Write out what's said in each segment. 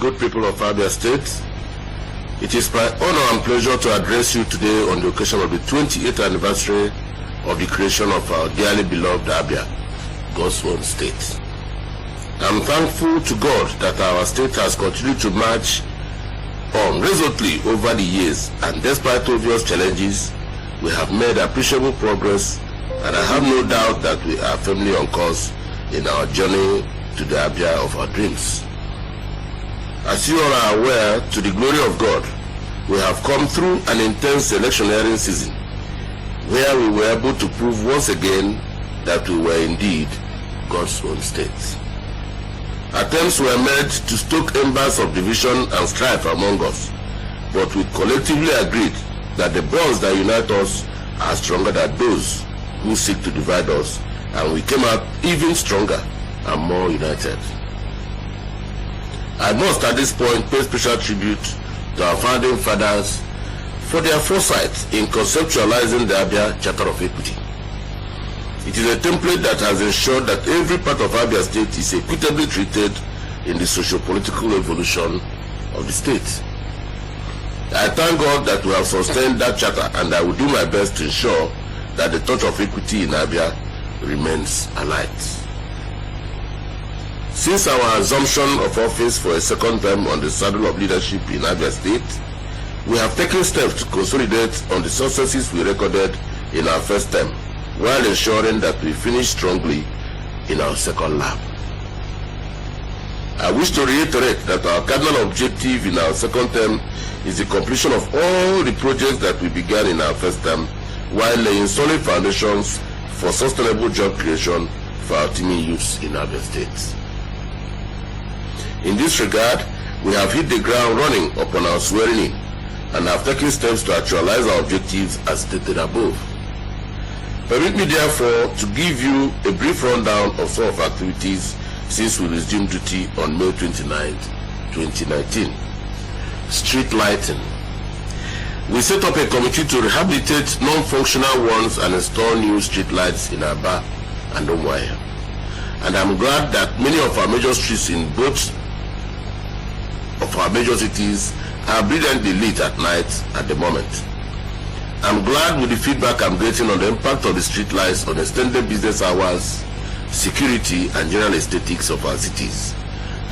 good people of Abia State. It is my honor and pleasure to address you today on the occasion of the 28th anniversary of the creation of our dearly beloved Abia, God's own state. I'm thankful to God that our state has continued to march on resolutely over the years, and despite obvious challenges, we have made appreciable progress, and I have no doubt that we are firmly on course in our journey to the Abia of our dreams. As you all are aware, to the glory of God, we have come through an intense electioneering season where we were able to prove once again that we were indeed God's own state. Attempts were made to stoke embers of division and strife among us, but we collectively agreed that the bonds that unite us are stronger than those who seek to divide us, and we came out even stronger and more united. I must at this point pay special tribute to our founding fathers for their foresight in conceptualizing the Abia Charter of Equity. It is a template that has ensured that every part of Abia State is equitably treated in the socio-political evolution of the state. I thank God that we have sustained that charter, and I will do my best to ensure that the touch of equity in Abia remains alight. Since our assumption of office for a second term on the saddle of leadership in Abia State, we have taken steps to consolidate on the successes we recorded in our first term, while ensuring that we finish strongly in our second lap. I wish to reiterate that our cardinal objective in our second term is the completion of all the projects that we began in our first term, while laying solid foundations for sustainable job creation for our teeming youths in Abia State. In this regard, we have hit the ground running upon our swearing in and have taken steps to actualize our objectives as stated above. Permit me therefore to give you a brief rundown of some of our activities since we resumed duty on May 29, 2019. Street lighting. We set up a committee to rehabilitate non-functional ones and install new street lights in Abia and Umuahia. And I'm glad that many of our major streets in both of our major cities are brilliantly lit at night at the moment. I'm glad with the feedback I'm getting on the impact of the street lights on extended business hours, security, and general aesthetics of our cities.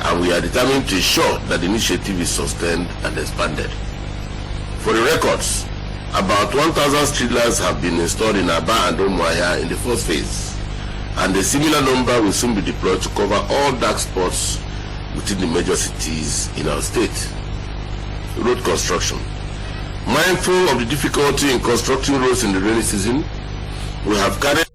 And we are determined to ensure that the initiative is sustained and expanded. For the records, about 1,000 streetlights have been installed in Abia and Umuahia in the first phase, and a similar number will soon be deployed to cover all dark spots within the major cities in our state. Road construction. Mindful of the difficulty in constructing roads in the rainy season, we have carried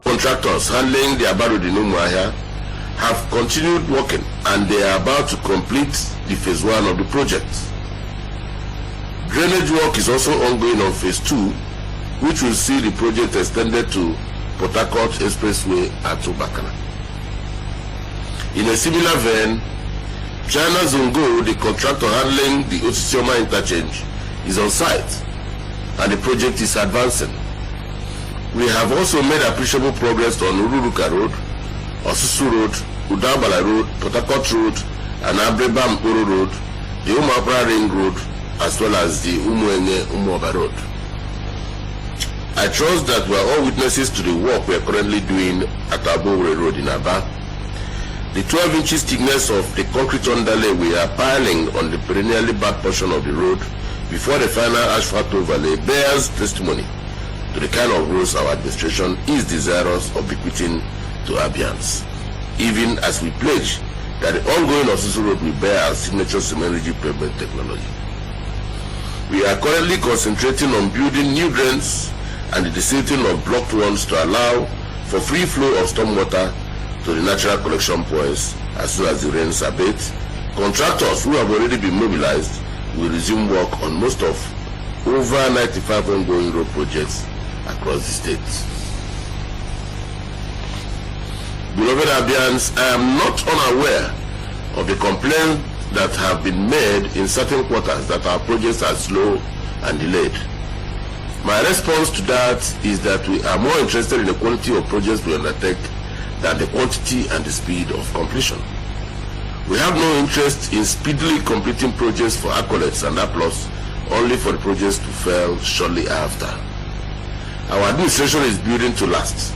contractors handling the Abia Road in Umuahia have continued working, and they are about to complete the phase 1 of the project. Drainage work is also ongoing on phase 2, which will see the project extended to Port Harcourt Expressway at Bakana. In a similar vein, China Zongo, the contractor handling the Osisioma interchange, is on site, and the project is advancing. We have also made appreciable progress on Ururuka Road, Osusu Road, Udabala Road, Port Harcourt Road, and Abreba Mporo Road, the Umuapra Ring Road, as well as the Umuoba Road. I trust that we are all witnesses to the work we are currently doing at Abowre Road in Abia. The 12 inches thickness of the concrete underlay we are piling on the perennially bad portion of the road before the final asphalt overlay bears testimony to the kind of roads our administration is desirous of bequeathing to Abians, even as we pledge that the ongoing Osusu Road will bear our signature cement-rigid pavement technology. We are currently concentrating on building new drains and the desilting of blocked ones to allow for free flow of stormwater to the natural collection points as soon as the rains abate. Contractors who have already been mobilized will resume work on most of over 95 ongoing road projects across the state. Beloved Abians, I am not unaware of the complaints that have been made in certain quarters that our projects are slow and delayed. My response to that is that we are more interested in the quality of projects we undertake than the quantity and the speed of completion. We have no interest in speedily completing projects for accolades and applause, only for the projects to fail shortly after. Our administration is building to last.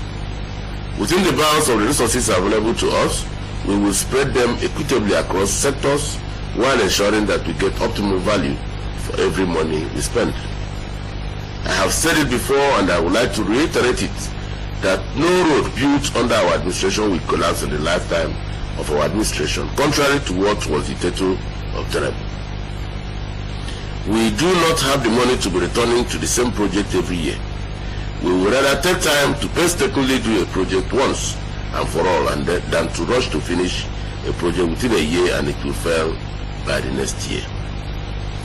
Within the bounds of the resources available to us, we will spread them equitably across sectors while ensuring that we get optimal value for every money we spend. I have said it before and I would like to reiterate it, that no road built under our administration will collapse in the lifetime of our administration, contrary to what was the title of Tenable. We do not have the money to be returning to the same project every year. We would rather take time to painstakingly do a project once and for all than to rush to finish a project within a year and it will fail by the next year.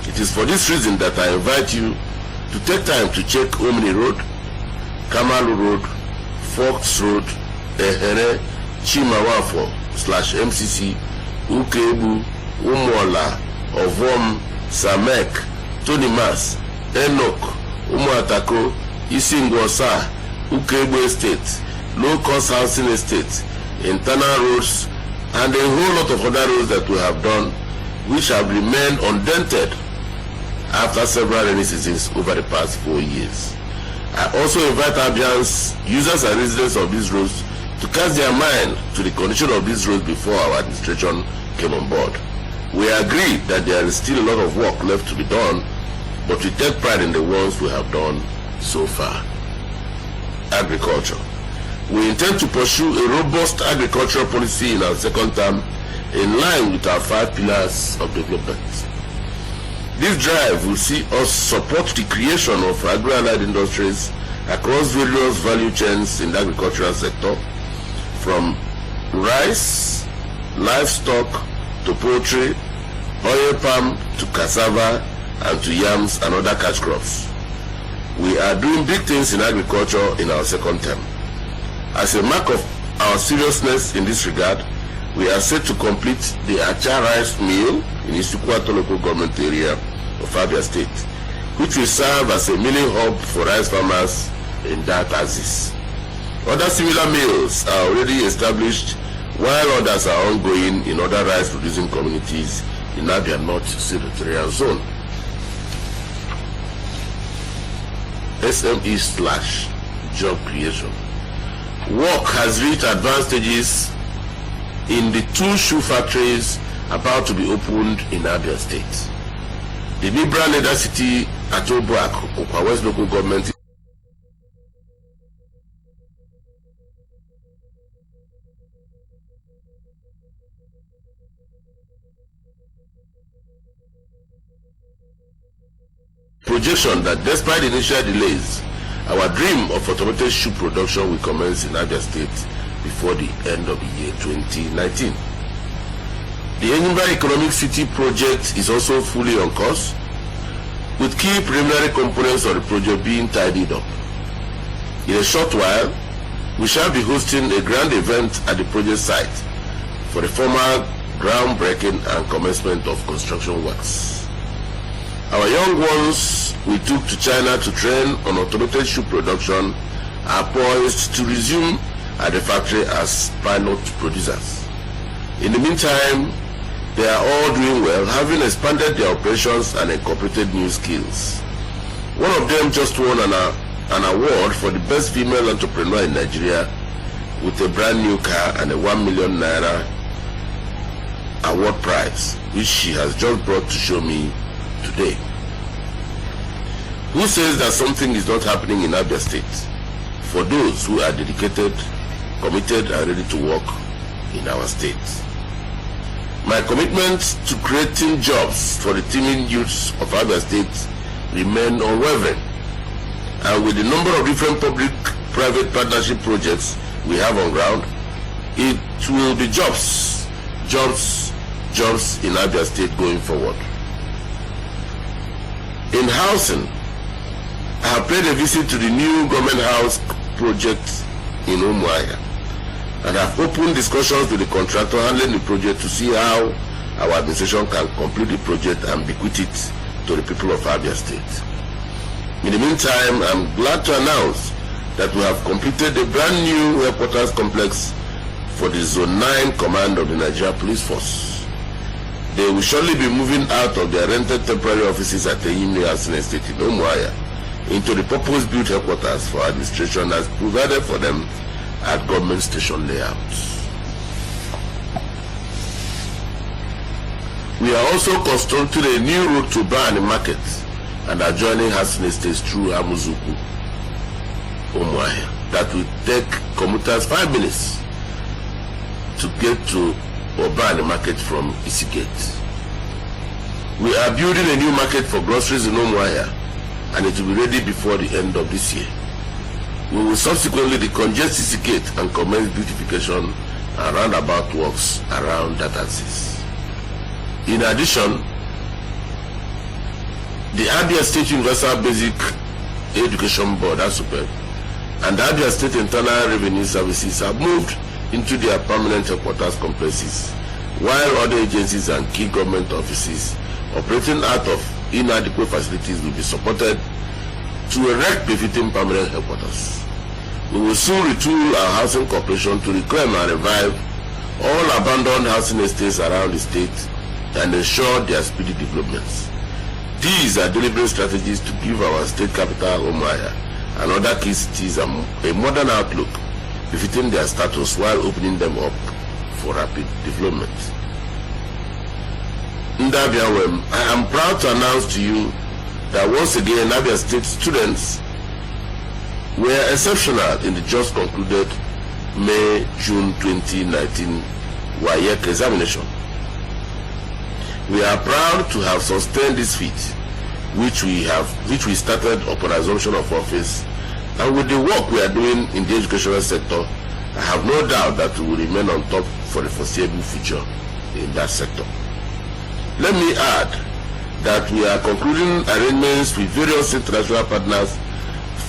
It is for this reason that I invite you to take time to check Omni Road, Kamalu Road, Fox Road, Ehere, Chimawafo /MCC, Ukebu, Umuola, Ovom, Samek, Tonimas, Enoch, Umuatako, Isingwosa, Ukebu Estate, low-cost housing estate, internal roads, and a whole lot of other roads that we have done, which have remained undented after several rainy seasons over the past 4 years. I also invite Abians, users and residents of these roads, to cast their mind to the condition of these roads before our administration came on board. We agree that there is still a lot of work left to be done, but we take pride in the ones we have done so far. Agriculture. We intend to pursue a robust agricultural policy in our second term in line with our 5 pillars of development. This drive will see us support the creation of agro-allied industries across various value chains in the agricultural sector, from rice, livestock, to poultry, oil palm, to cassava, and to yams and other cash crops. We are doing big things in agriculture in our second term. As a mark of our seriousness in this regard, we are set to complete the Acha rice mill in Isukwato local government area of Abia State, which will serve as a milling hub for rice farmers in that axis. Other similar mills are already established, while others are ongoing in other rice-producing communities in Abia North Senatorial Zone. SME/job creation. Work has reached advanced stages in the 2 shoe factories about to be opened in Abia State. The Libra Leather City at Obuak, Okwa West local government, projection that despite initial delays, our dream of automated shoe production will commence in Abia State before the end of the year 2019. The Enyimba Economic City project is also fully on course, with key preliminary components of the project being tidied up. In a short while, we shall be hosting a grand event at the project site for the formal groundbreaking and commencement of construction works. Our young ones we took to China to train on automated shoe production are poised to resume at the factory as pilot producers. In the meantime, they are all doing well, having expanded their operations and incorporated new skills. One of them just won an award for the best female entrepreneur in Nigeria with a brand new car and a 1 million naira award prize, which she has just brought to show me today. Who says that something is not happening in Abia State for those who are dedicated, committed, and ready to work in our state? My commitment to creating jobs for the teeming youths of Abia State remain unwavering, and with the number of different public-private partnership projects we have on ground, it will be jobs in Abia State going forward. In housing, I have paid a visit to the new government house project in Umuahia and have opened discussions with the contractor handling the project to see how our administration can complete the project and bequeath it to the people of Abia State. In the meantime, I'm glad to announce that we have completed a brand new headquarters complex for the Zone 9 Command of the Nigeria Police Force. They will shortly be moving out of their rented temporary offices at the Yimni Housing Estate in Umuahia into the purpose-built headquarters for administration as provided for them at government station layouts. We are also constructing a new road to Bani Market and adjoining Housing Estates through Amuzuku, Umuahia, that will take commuters 5 minutes to get to Bani Market from Isigate. We are building a new market for groceries in Umuahia, and it will be ready before the end of this year. We will subsequently decongest Isigate and commence beautification and roundabout works around that axis. In addition, the Abia State Universal Basic Education Board, ASUPEB, and the Abia State Internal Revenue Services have moved into their permanent headquarters complexes, while other agencies and key government offices operating out of inadequate facilities will be supported to erect befitting permanent headquarters. We will soon retool our housing corporation to reclaim and revive all abandoned housing estates around the state and ensure their speedy developments. These are deliberate strategies to give our state capital, Umuahia, and other key cities a modern outlook befitting their status while opening them up for rapid development. Ndabiawem, I am proud to announce to you that once again Abia State students were exceptional in the just concluded May-June 2019 WAEC examination. We are proud to have sustained this feat, which we started upon assumption of office, and with the work we are doing in the educational sector, I have no doubt that we will remain on top for the foreseeable future in that sector. Let me add that we are concluding arrangements with various international partners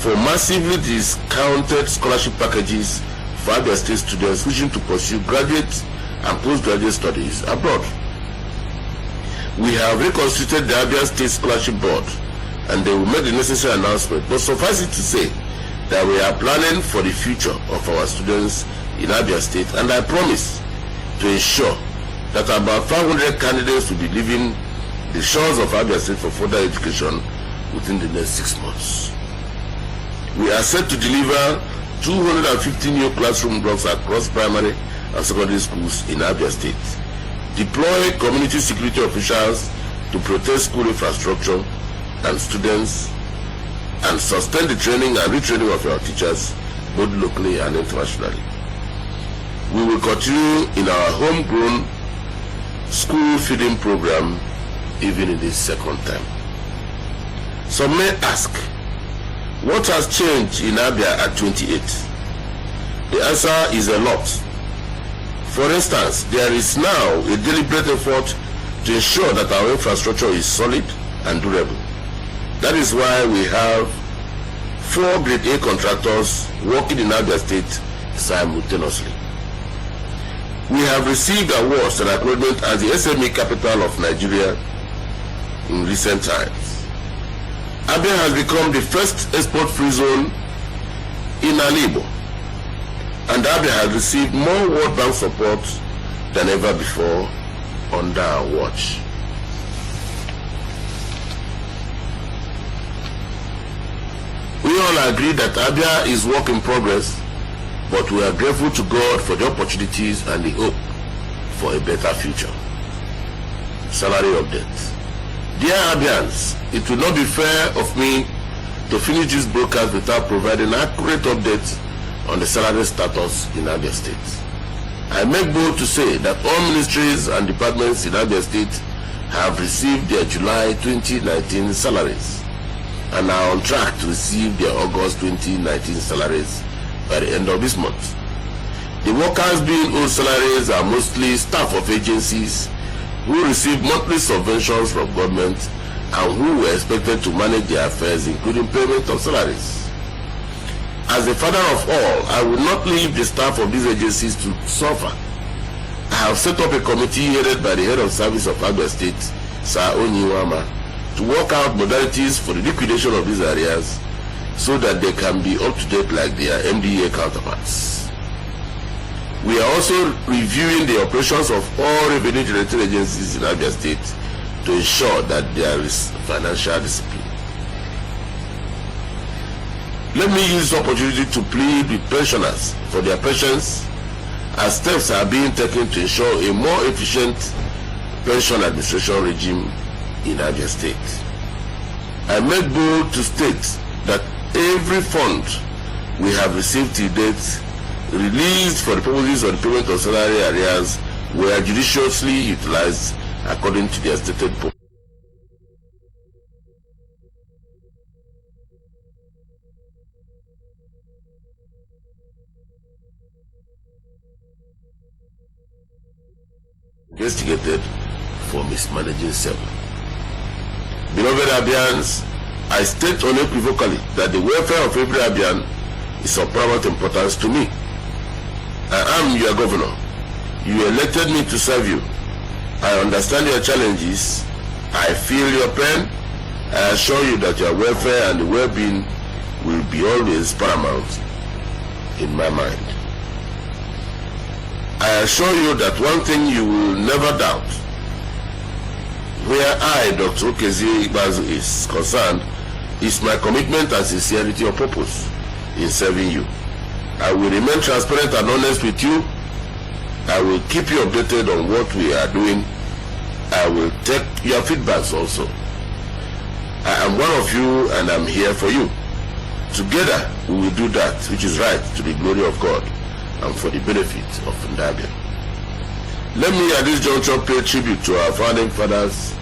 for massively discounted scholarship packages for Abia State students wishing to pursue graduate and postgraduate studies abroad. We have reconstituted the Abia State Scholarship Board, and they will make the necessary announcement. But suffice it to say that we are planning for the future of our students in Abia State, and I promise to ensure that about 500 candidates will be leaving the shores of Abia State for further education within the next 6 months. We are set to deliver 250 new classroom blocks across primary and secondary schools in Abia State, deploy community security officials to protect school infrastructure and students, and sustain the training and retraining of our teachers both locally and internationally. We will continue in our homegrown school feeding program even in this second term. Some may ask, what has changed in Abia at 28? The answer is a lot. For instance, there is now a deliberate effort to ensure that our infrastructure is solid and durable. That is why we have 4 Grade A contractors working in Abia State simultaneously. We have received awards and acknowledgement as the SME capital of Nigeria in recent times. Abia has become the first export-free zone in Alibo, and Abia has received more World Bank support than ever before under our watch. We all agree that Abia is work in progress, but we are grateful to God for the opportunities and the hope for a better future. Salary update. Dear Abians, it will not be fair of me to finish this broadcast without providing accurate updates on the salary status in Abia State. I make bold to say that all ministries and departments in Abia State have received their July 2019 salaries and are on track to receive their August 2019 salaries by the end of this month. The workers being owed salaries are mostly staff of agencies who receive monthly subventions from government and who were expected to manage their affairs, including payment of salaries. As the father of all, I will not leave the staff of these agencies to suffer. I have set up a committee headed by the head of service of Abia State, Sir Onyiwama, to work out modalities for the liquidation of these areas so that they can be up to date like their MDA counterparts. We are also reviewing the operations of all revenue generating agencies in Abia State to ensure that there is financial discipline. Let me use this opportunity to plead with pensioners for their patience as steps are being taken to ensure a more efficient pension administration regime in Abia State. I make bold to state that every fund we have received to date released for the purposes of the payment of salary arrears were judiciously utilized according to their stated purpose. Investigated for mismanaging seven. Beloved Abians, I state unequivocally that the welfare of every Abian is of paramount importance to me. I am your governor. You elected me to serve you. I understand your challenges. I feel your pain. I assure you that your welfare and the well-being will be always paramount in my mind. I assure you that one thing you will never doubt. Where I, Dr. Okezie Ibazu, is concerned, is my commitment and sincerity of purpose in serving you. I will remain transparent and honest with you. I will keep you updated on what we are doing. I will take your feedbacks also. I am one of you and I'm here for you. Together we will do that which is right to the glory of God and for the benefit of Ndabia. Let me at this juncture pay tribute to our founding fathers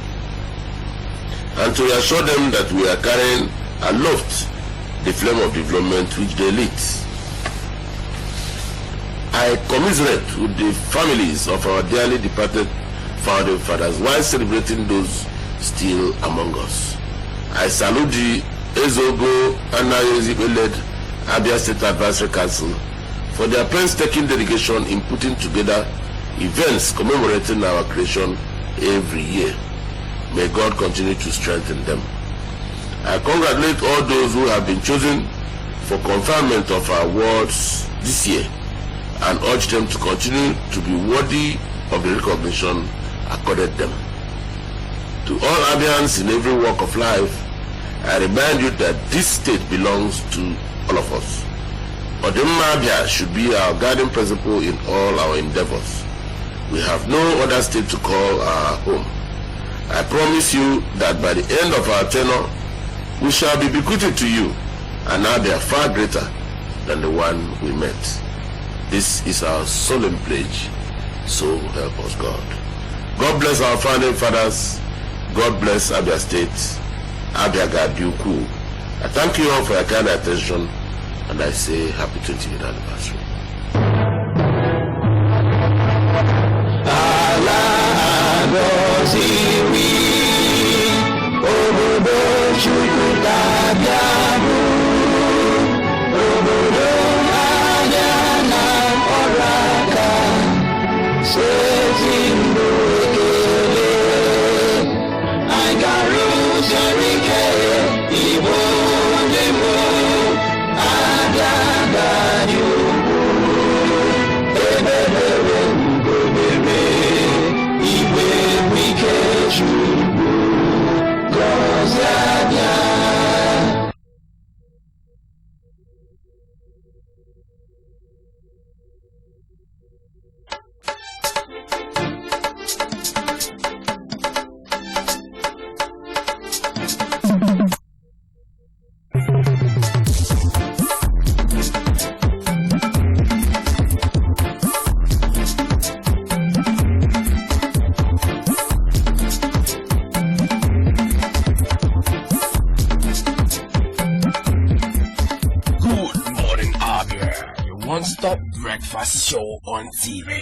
and to assure them that we are carrying aloft the flame of development which they lit. I commiserate with the families of our dearly departed founding fathers while celebrating those still among us. I salute the Ezogo Anayozibe-led Abia State Advisory Council for their painstaking dedication in putting together events commemorating our creation every year. May God continue to strengthen them. I congratulate all those who have been chosen for conferment of our awards this year and urge them to continue to be worthy of the recognition accorded them. To all Abians in every walk of life, I remind you that this state belongs to all of us. Odemma Abia should be our guiding principle in all our endeavors. We have no other state to call our home. I promise you that by the end of our tenure, we shall be bequeathed to you an Abia far greater than the one we met. This is our solemn pledge, so help us God. God bless our founding fathers. God bless Abia State. Abia Gadiuku. I thank you all for your kind attention and I say happy 20th anniversary. One-stop breakfast show on TV.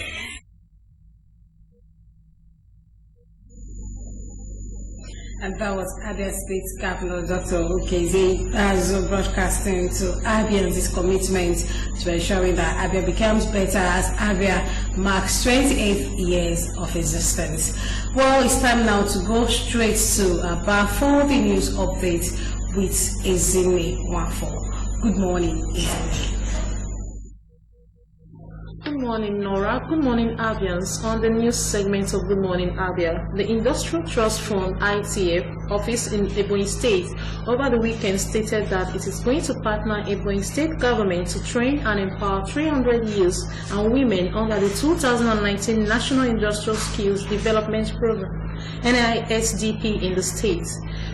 And that was Abia State Governor Dr. Ukeze as broadcasting to Abians' commitment to ensuring that Abia becomes better as Abia marks 28 years of existence. Well, it's time now to go straight to Abia for the news update with Ezine Wafo. Good morning, Ezine. Good morning, Nora. Good morning, Abians. On the news segment of Good Morning Abia, the Industrial Trust Fund (ITF) office in Ebonyi State over the weekend stated that it is going to partner Ebonyi State government to train and empower 300 youths and women under the 2019 National Industrial Skills Development Program (NISDP) in the state.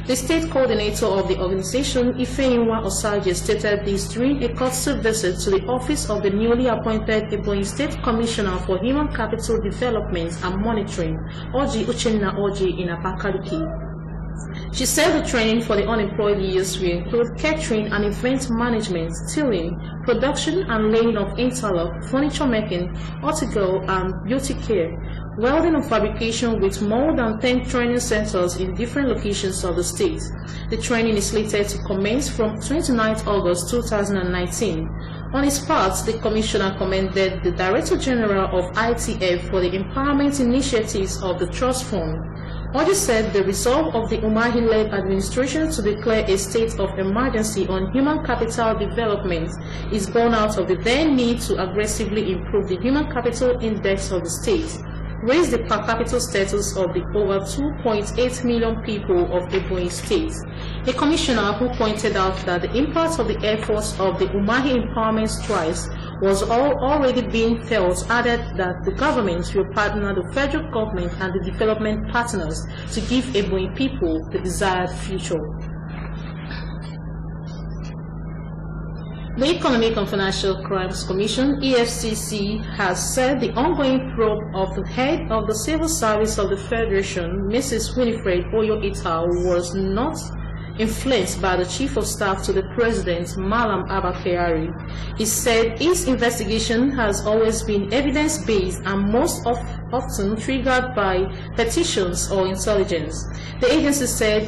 The state coordinator of the organization, Ifeyinwa Osaje, stated this during a courtesy visit to the office of the newly appointed Ebonyi State Commissioner for Human Capital Development and Monitoring, Oji Uchenna Oji, in Abakaliki. She said the training for the unemployed youths will include catering and event management, tilling, production and laying of interlock, furniture making, horticulture and beauty care, welding and fabrication, with more than 10 training centers in different locations of the state. The training is slated to commence from 29 August 2019. On his part, the Commissioner commended the Director General of ITF for the empowerment initiatives of the Trust Fund. Oji said the resolve of the Umahi-led administration to declare a state of emergency on human capital development is born out of the then need to aggressively improve the human capital index of the state, raise the per capita status of the over 2.8 million people of Ebonyi State. A commissioner who pointed out that the impact of the efforts of the Umahi empowerment strides was already being felt, added that the government will partner the federal government and the development partners to give Ebonyi people the desired future. The Economic and Financial Crimes Commission (EFCC) has said the ongoing probe of the head of the Civil Service of the Federation, Mrs. Winifred Oyo Ita, was not influenced by the Chief of Staff to the President, Malam Abba Kyari. He said his investigation has always been evidence-based and most often triggered by petitions or intelligence. The agency said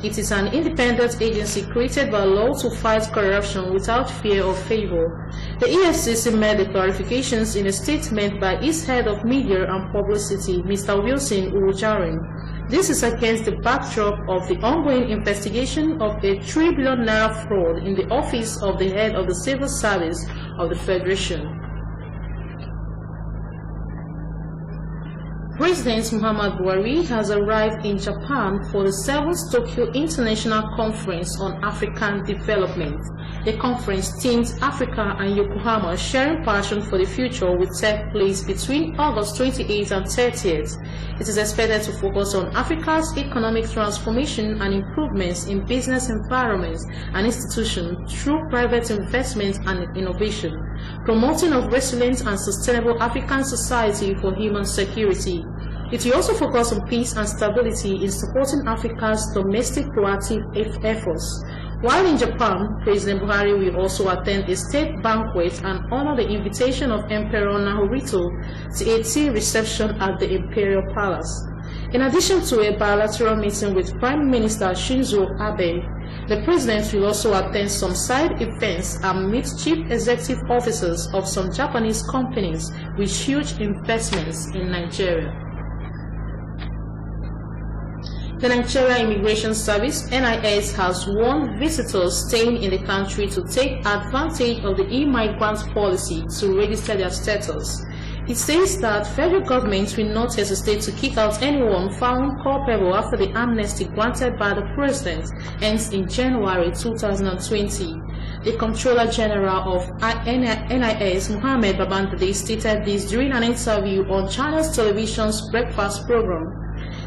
it is an independent agency created by law to fight corruption without fear or favor. The EFCC made the clarifications in a statement by its head of media and publicity, Mr. Wilson Urujarin. This is against the backdrop of the ongoing investigation of a 3 billion naira fraud in the office of the head of the Civil Service of the Federation. President Muhammad Buhari has arrived in Japan for the 7th Tokyo International Conference on African Development. The conference themed Africa and Yokohama Sharing Passion for the Future will take place between August 28th and 30th. It is expected to focus on Africa's economic transformation and improvements in business environments and institutions through private investment and innovation, promoting of resilient and sustainable African society for human security. It will also focus on peace and stability in supporting Africa's domestic proactive efforts. While in Japan, President Buhari will also attend a state banquet and honor the invitation of Emperor Naruhito to a tea reception at the Imperial Palace. In addition to a bilateral meeting with Prime Minister Shinzo Abe, the President will also attend some side events and meet chief executive officers of some Japanese companies with huge investments in Nigeria. The Nigeria Immigration Service (NIS) has warned visitors staying in the country to take advantage of the e-migrant policy to register their status. It says that federal government will not hesitate to kick out anyone found culpable after the amnesty granted by the President ends in January 2020. The Comptroller General of NIS, Mohammed Babandade, stated this during an interview on Channels Television's Breakfast program.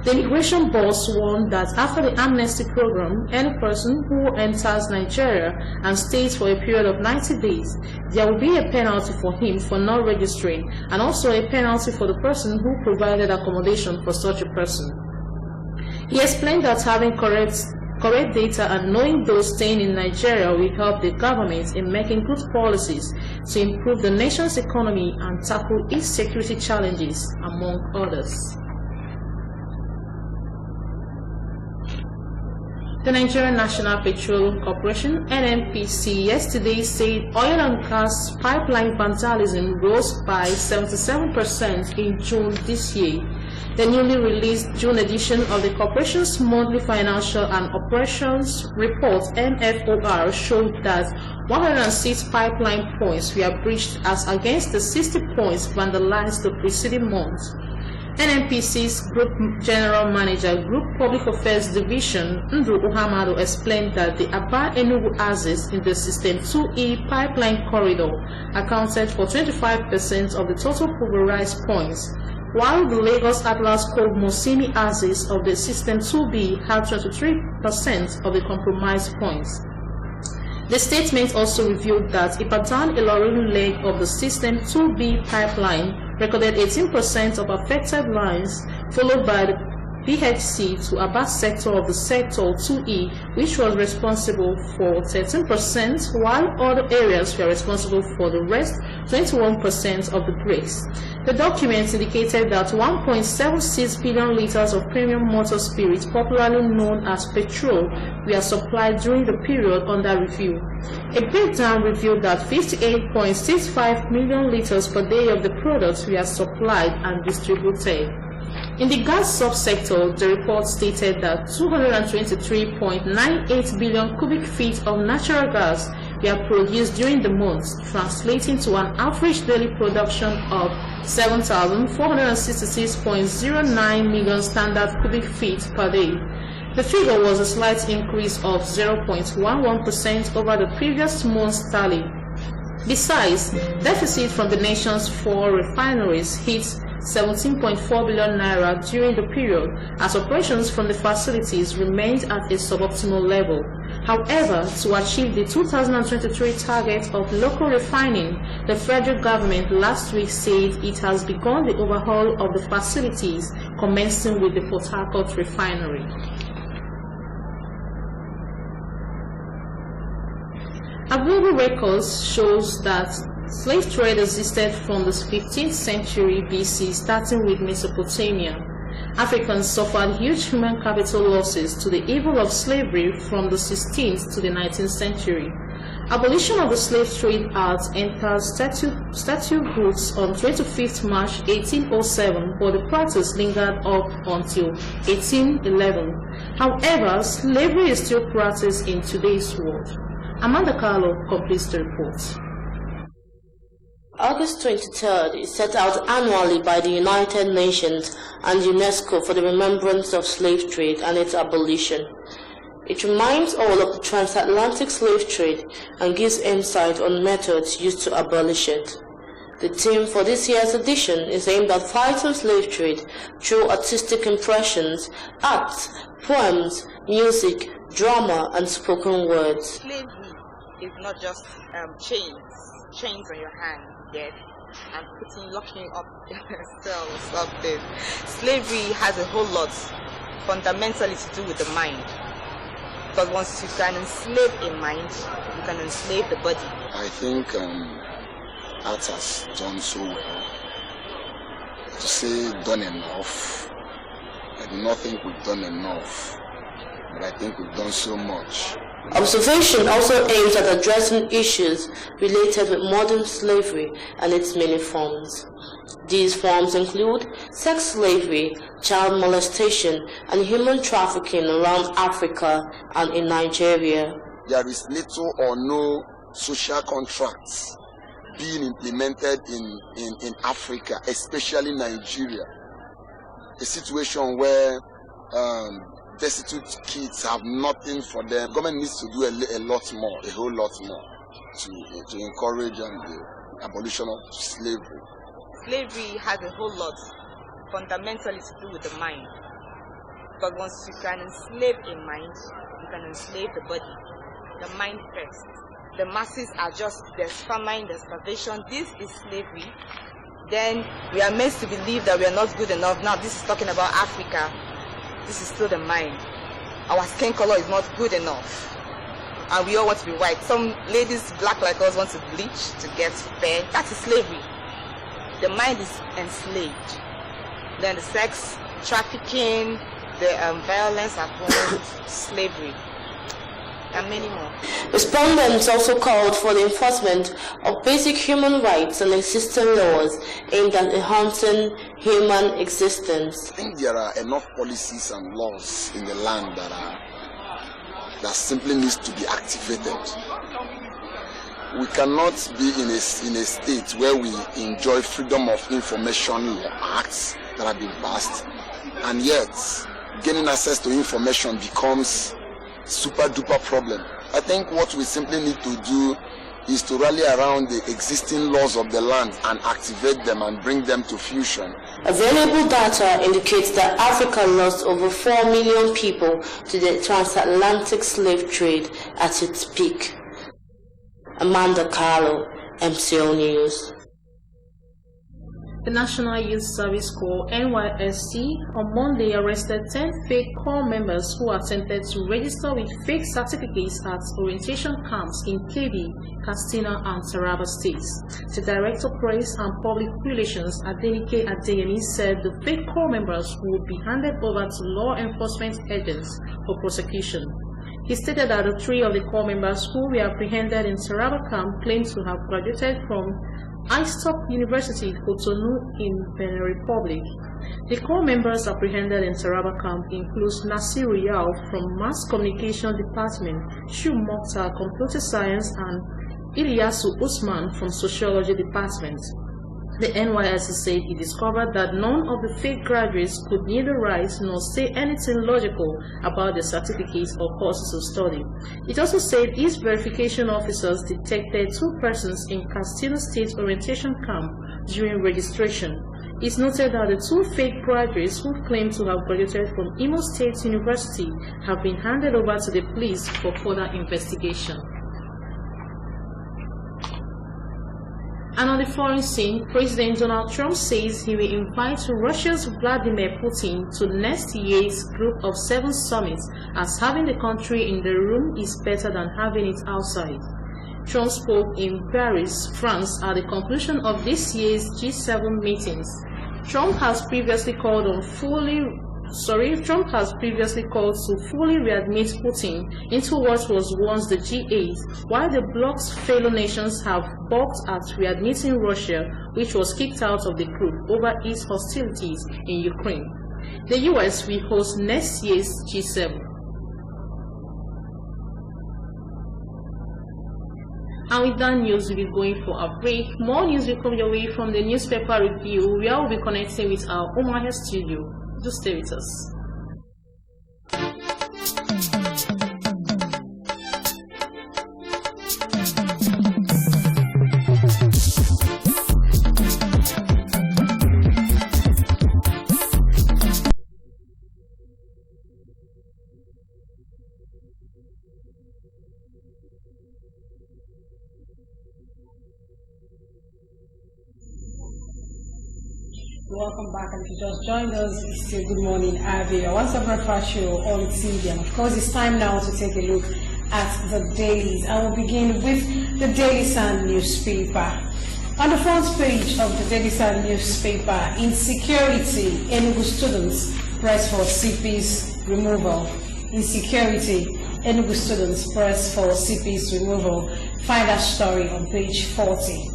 The immigration boss warned that after the amnesty program, any person who enters Nigeria and stays for a period of 90 days, there will be a penalty for him for not registering and also a penalty for the person who provided accommodation for such a person. He explained that having correct data and knowing those staying in Nigeria will help the government in making good policies to improve the nation's economy and tackle its security challenges, among others. The Nigerian National Petroleum Corporation (NNPC) yesterday said oil and gas pipeline vandalism rose by 77% in June this year. The newly released June edition of the corporation's monthly financial and operations report (MFOR) showed that 106 pipeline points were breached as against the 60 points vandalized the preceding month. NNPC's Group General Manager, Group Public Affairs Division, Ndru Uhamado, explained that the Aba-Enugu axis in the System 2E pipeline corridor accounted for 25% of the total pulverized points, while the Lagos Atlas Cove Mosimi axis of the System 2B had 23% of the compromised points. The statement also revealed that Ibadan-Ilorin leg of the System 2B pipeline recorded 18% of affected lines, followed by the BHC to Abba sector of the Sector 2E, which was responsible for 13%, while other areas were responsible for the rest, 21% of the breaks. The document indicated that 1.76 billion liters of premium motor spirit, popularly known as petrol, were supplied during the period under review. A breakdown revealed that 58.65 million liters per day of the products were supplied and distributed. In the gas subsector, the report stated that 223.98 billion cubic feet of natural gas were produced during the month, translating to an average daily production of 7,466.09 million standard cubic feet per day. The figure was a slight increase of 0.11% over the previous month's tally. Besides, deficit from the nation's 4 refineries hit 17.4 billion naira during the period, as operations from the facilities remained at a suboptimal level. However, to achieve the 2023 target of local refining, the federal government last week said it has begun the overhaul of the facilities, commencing with the Port Harcourt refinery. Available records shows that slave trade existed from the 15th century BC, starting with Mesopotamia. Africans suffered huge human capital losses to the evil of slavery from the 16th to the 19th century. Abolition of the Slave Trade Act entered statute books on 25th March 1807, but the practice lingered up until 1811. However, slavery is still practiced in today's world. Amanda Carlo completes the report. August 23rd is set out annually by the United Nations and UNESCO for the remembrance of slave trade and its abolition. It reminds all of the transatlantic slave trade and gives insight on methods used to abolish it. The theme for this year's edition is aimed at fighting slave trade through artistic impressions, acts, poems, music, drama, and spoken words. Slavery is not just chains on your hand, yes, and locking you up in a cell or something. Slavery has a whole lot fundamentally to do with the mind. Because once you can enslave a mind, you can enslave the body. I think art has done so well. To say done enough, I do not think we've done enough, but I think we've done so much. Observation also aims at addressing issues related with modern slavery and its many forms. These forms include sex slavery, child molestation, and human trafficking around Africa and in Nigeria. There is little or no social contracts being implemented in Africa, especially Nigeria. A situation where destitute kids have nothing for them. Government needs to do a lot more, a whole lot more, to encourage the abolition of slavery. Slavery has a whole lot fundamentally to do with the mind. Because once you can enslave a mind, you can enslave the body. The mind first. The masses are just, there's famine, there's starvation. This is slavery. Then we are meant to believe that we are not good enough. Now this is talking about Africa. This is still the mind. Our skin color is not good enough. And we all want to be white. Some ladies, black like us, want to bleach to get fair. That is slavery. The mind is enslaved. Then the sex trafficking, the violence at home, slavery. and many more. Respondents also called for the enforcement of basic human rights and existing laws aimed at enhancing human existence. I think there are enough policies and laws in the land that simply needs to be activated. We cannot be in a state where we enjoy freedom of information acts that have been passed, and yet gaining access to information becomes super duper problem. I think what we simply need to do is to rally around the existing laws of the land and activate them and bring them to fusion. Available data indicates that Africa lost over 4 million people to the transatlantic slave trade at its peak. Amanda Carlo, MCL News. The National Youth Service Corps (NYSC) on Monday arrested 10 fake corps members who attempted to register with fake certificates at orientation camps in Kebbi, Katsina, and Taraba states. The Director of Press and Public Relations, Adenike Adeyemi, said the fake corps members would be handed over to law enforcement agents for prosecution. He stated that the 3 of the corps members who were apprehended in Taraba camp claimed to have graduated from Istop University, Cotonou in Benin Republic. The corps members apprehended in Taraba camp includes Nasiru Yao from Mass Communication Department, Shu Mokhtar Computer Science, and Ilyasu Usman from Sociology Department. The NYSC said it discovered that none of the fake graduates could neither write nor say anything logical about the certificates or courses of study. It also said its verification officers detected 2 persons in Katsina State Orientation Camp during registration. It's noted that the 2 fake graduates who claim to have graduated from Imo State University have been handed over to the police for further investigation. And on the foreign scene, President Donald Trump says he will invite Russia's Vladimir Putin to next year's Group of 7 summit, as having the country in the room is better than having it outside. Trump spoke in Paris, France, at the conclusion of this year's G7 meetings. Trump has previously called to fully readmit Putin into what was once the G8, while the bloc's fellow nations have balked at readmitting Russia, which was kicked out of the group over its hostilities in Ukraine. The US will host next year's G7. And with that news, we'll be going for a break. More news will come your way from the newspaper review, where we'll be connecting with our Omaha studio. Do stay with us. Welcome back, and if you just joined us, it's still Good Morning Abia. What's up, breakfast show on TV, and of course it's time now to take a look at the dailies. I will begin with the Daily Sun newspaper. On the front page of the Daily Sun newspaper, insecurity, Enugu students press for CP's removal. Insecurity, Enugu students press for CP's removal. Find that story on page 40.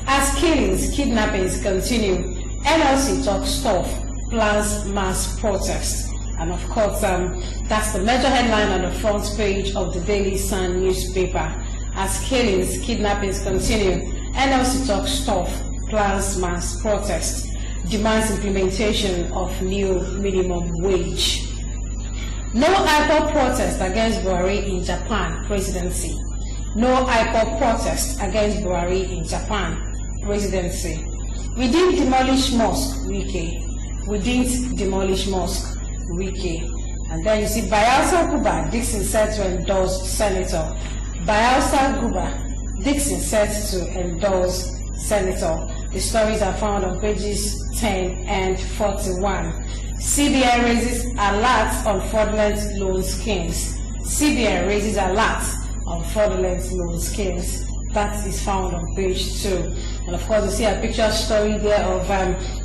As killings, kidnappings continue, NLC talks tough, plans mass protest. And of course, that's the major headline on the front page of the Daily Sun newspaper. As killings, kidnappings continue, NLC talks tough, plans mass protest, demands implementation of new minimum wage. No IPOB protest against Buhari in Japan presidency. No IPOB protest against Buhari in Japan presidency. We didn't demolish mosque, Wike. We didn't demolish mosque, Wike. And then you see Bayelsa Guba, Dixon said to endorse Senator. Bayelsa Guba, Dixon said to endorse Senator. The stories are found on pages 10 and 41. CBN raises alert on fraudulent loan schemes. CBN raises alert on fraudulent loan schemes. That is found on page 2. And of course, you see a picture story there of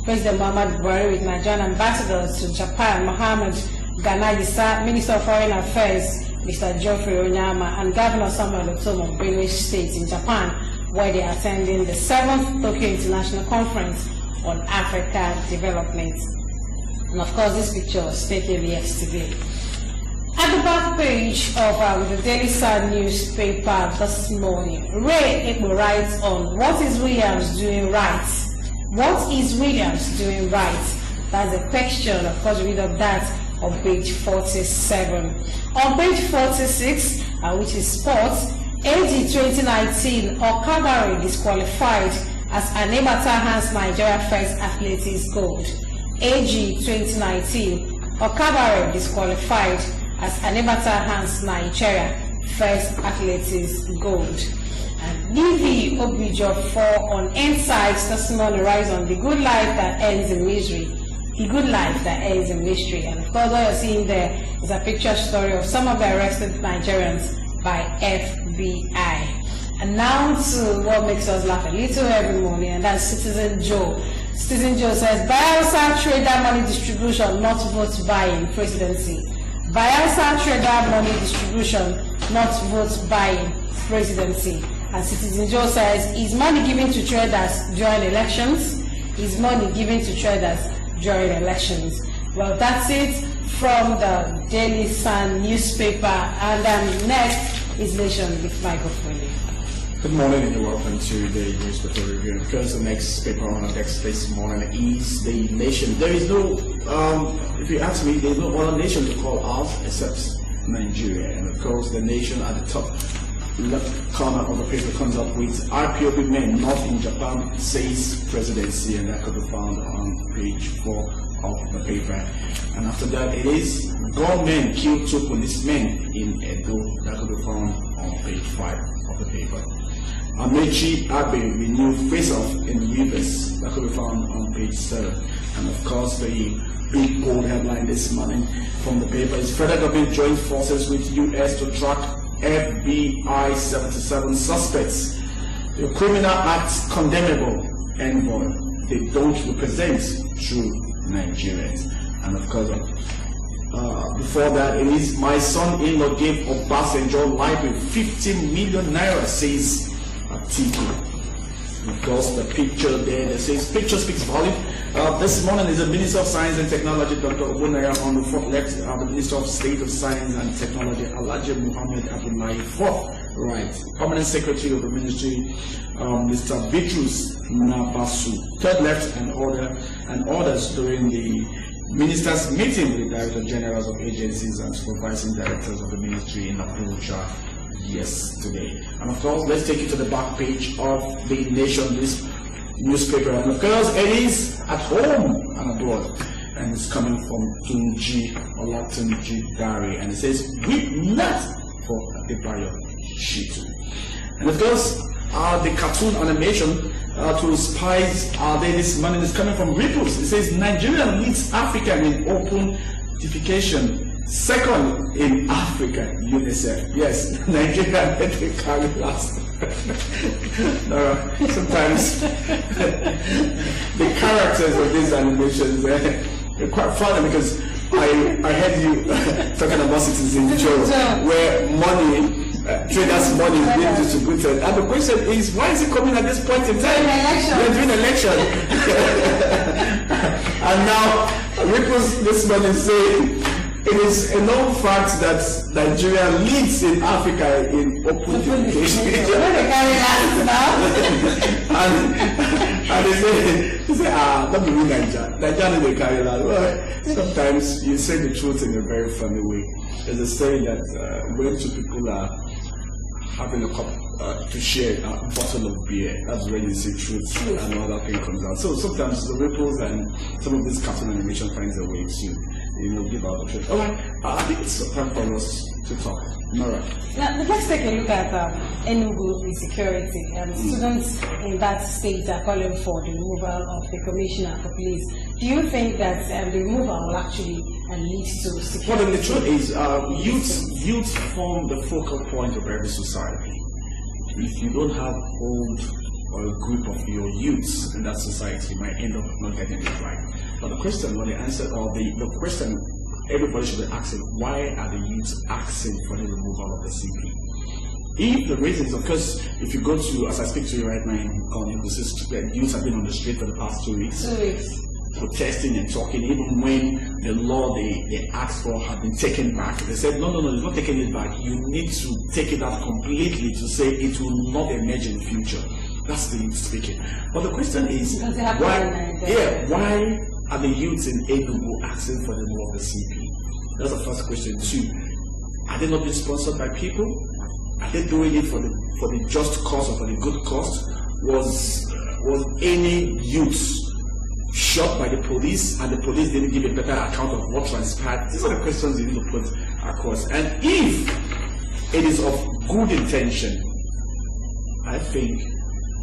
President Muhammad Buhari with Nigerian ambassadors to Japan, Mohammed Ghana Issa, Minister of Foreign Affairs, Mr. Geoffrey Onyama, and Governor Samuel Otom of Benue State in Japan, where they are attending the 7th Tokyo International Conference on Africa Development. And of course, this picture was taken yesterday. At the back page of the Daily Sun newspaper this morning, Ray Ekpo writes on what is Williams doing right? What is Williams doing right? That's a question. Of course, read of that on page 47. On page 46, which is sports, AG 2019, Okabari disqualified as Anebata hands Nigeria first athletics gold. AG 2019, Okabari disqualified as Anebata hands Nigeria first athletics gold. And Livy Obijo on Insights this morning rise on the good life that ends in misery. The good life that ends in mystery. And of course, what you're seeing there is a picture story of some of the arrested Nigerians by FBI. And now to what makes us laugh a little every morning, and that's Citizen Joe. Citizen Joe says, Bayelsa trader money distribution, not vote buying presidency. Bayelsa trader money distribution, not vote buying presidency. And Citizen Joe says, is money given to traders during elections? Is money given to traders during elections? Well, that's it from the Daily Sun newspaper. And next is Nation with Michael Foley. Good morning and welcome to the newspaper review. Because the next paper on the desk this morning is the Nation. There is no, if you ask me, there is no other nation to call out except Nigeria. And of course, the Nation at the top left corner of the paper comes up with IPOB men not in Japan says presidency, and that could be found on page 4 of the paper. And after that, it is gunmen killed 2 policemen in Edo, that could be found on page 5 of the paper. Amechi Abe renewed face-off in Rivers, that could be found on page 7. And of course, the big bold headline this morning from the paper is federal government joins forces with US to track FBI 77 suspects. The criminal acts condemnable, envoy. They don't represent true Nigerians. And of course, before that, it is my son-in-law gave Obasanjo library 15 million naira, says Atiku. Of course, the picture there that says picture speaks volume. This morning is the Minister of Science and Technology, Dr. Obunaya. On the fourth left, the Minister of State of Science and Technology, Alhaji Muhammad Abdullahi. Fourth right, Permanent Secretary of the Ministry, Mr. Bitrus Nabasu. Third left, and others during the Ministers' meeting with the Director Generals of agencies and Supervising Directors of the Ministry in Abuja yesterday. And of course, let's take you to the back page of the Nation, this newspaper. And of course, it is at home and abroad. And it's coming from Tunji Olatunji Dari. And it says, weep not for Adebayo Shitu. And of course, the cartoon animation to spies day this morning is coming from Ripples. It says, Nigeria leads Africa in open defecation. Second in Africa, UNICEF. Yes, Nigeria let me carry last. Sometimes the characters of these animations are quite funny, because I heard you talking about Citizen Joe, where money, traders' money is being distributed. And the question is, why is it coming at this point in time? We're doing election. And now, Ripples this morning saying, it is a known fact that Nigeria leads in Africa in open defecation. and they say, don't be real Nigeria. Nigeria they carry that. Well, sometimes you say the truth in a very funny way. There's a saying that when two people are having a cup to share a bottle of beer, that's when you say truth and all that thing comes out. So sometimes the Ripples and some of this cartoon animation finds a way to, give out the truth. Alright, I think it's time for us to talk. Nora. Now, let's take a look at Enugu insecurity. Students in that state are calling for the removal of the Commissioner for Police. Do you think that the removal will actually lead to security? Well, the truth is, youth form the focal point of every society. If you don't have hold or a group of your youths in that society, you might end up not getting it right. But the question, when the answer, or the question everybody should be asking, why are the youths asking for the removal of the CP? If the reason is, of course, if you go to, as I speak to you right now, the youths have been on the street for the past 2 weeks. 2 weeks. Protesting and talking, even when the law they asked for had been taken back. They said, no, you're not taking it back. You need to take it out completely to say it will not emerge in the future. That's the youth speaking. But the question is, why are the youths in Enugu asking for the removal of the CP? That's the first question. 2, are they not being sponsored by people? Are they doing it for the just cause or for the good cause? Was any youth shot by the police and the police didn't give a better account of what transpired? These are the questions you need to put across. And if it is of good intention, I think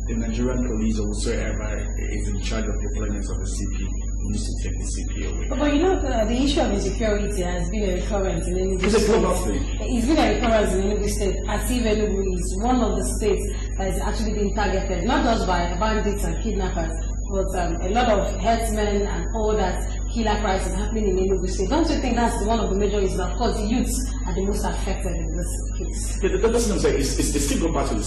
the Nigerian police or whosoever is in charge of deployment of the CP needs to take the CP away. But you know, the issue of insecurity has been a recurrence in Enugu State. It's a global thing. It's been a recurrence in Enugu State, as if Enugu is one of the states that is actually being targeted, not just by bandits and kidnappers, but a lot of herdsmen and all that killer crisis happening in Enugu State. Don't you think that's one of the major reasons? Of course, the youths are the most affected in this case. Yeah, the person I'm saying is still go back to the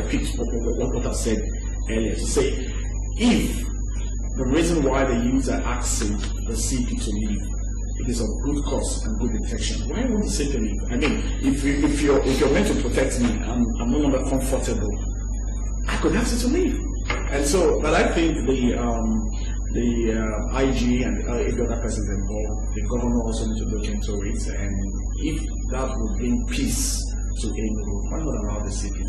pitch, what I said earlier, to say, if the reason why the youths are asking the CP to leave, it is of good cause and good intention, why wouldn't the CP leave? I mean, if you're meant to protect me, I'm no longer comfortable, I could ask you to leave. And so, but I think the IG and if the other persons involved, the governor also need to look into it, and if that would bring peace to Enugu, why not allow the CP?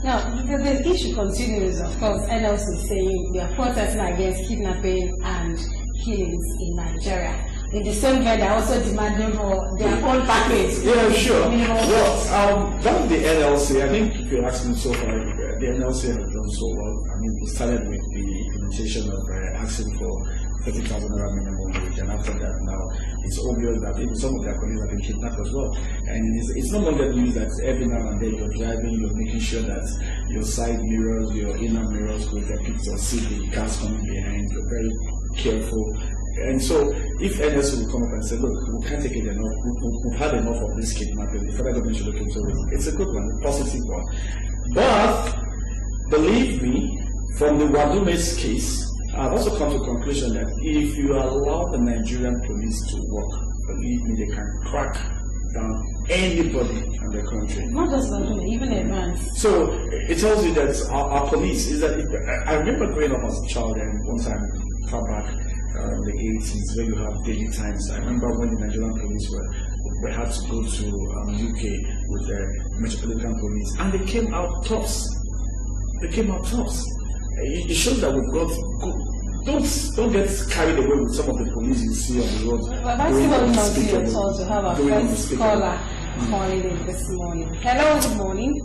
Now, the issue continues, of course. NLC is saying they are protesting against kidnapping and killings in Nigeria. In the same vein, they are also demanding for their own package. Yeah, sure. Well, that's the NLC. I think if you ask me so far, the NLC has done so well. I mean, it started with the implementation of asking for 30,000 naira minimum wage, and after that, now it's obvious that even some of their colleagues have been kidnapped as well. And it's no longer news that every now and then you're driving, you're making sure that your side mirrors, your inner mirrors with their picture, see the cars coming behind. You're very careful. And so, if NS will come up and say, look, we can't take it enough, we've had enough of this kidnapping, the federal government should look into it. It's a good one, a positive one. But, believe me, from the Wadume's case, I've also come to the conclusion that if you allow the Nigerian police to work, believe me, they can crack down anybody in the country. Not just Wadume, even advanced. So, it tells you that our police is that, I remember growing up as a child, and one time, far back, the 80s, where you have daily times. I remember when the Nigerian police we had to go to UK with the Metropolitan Police, and they came out tops. It shows that we've got don't get carried away with some of the police you see on the road. Well, that's what we want to have our first caller calling in this morning. Hello, good morning.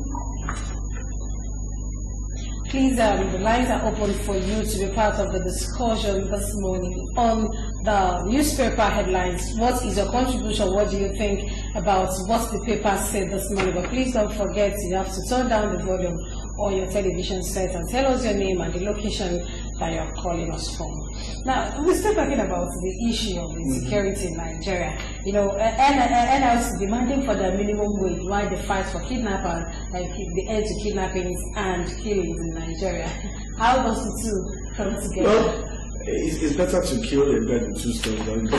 Please, the lines are open for you to be part of the discussion this morning on the newspaper headlines. What is your contribution? What do you think about what the paper said this morning? But please don't forget, you have to turn down the volume on your television set and tell us your name and the location that you're calling us from. Now, we're still talking about the issue of insecurity in Nigeria. You know, NLC demanding for the minimum wage while they fight for kidnappers, like the end to kidnappings and killings in Nigeria. How does the two come together? Well, it's better to kill a bird with 2 stones.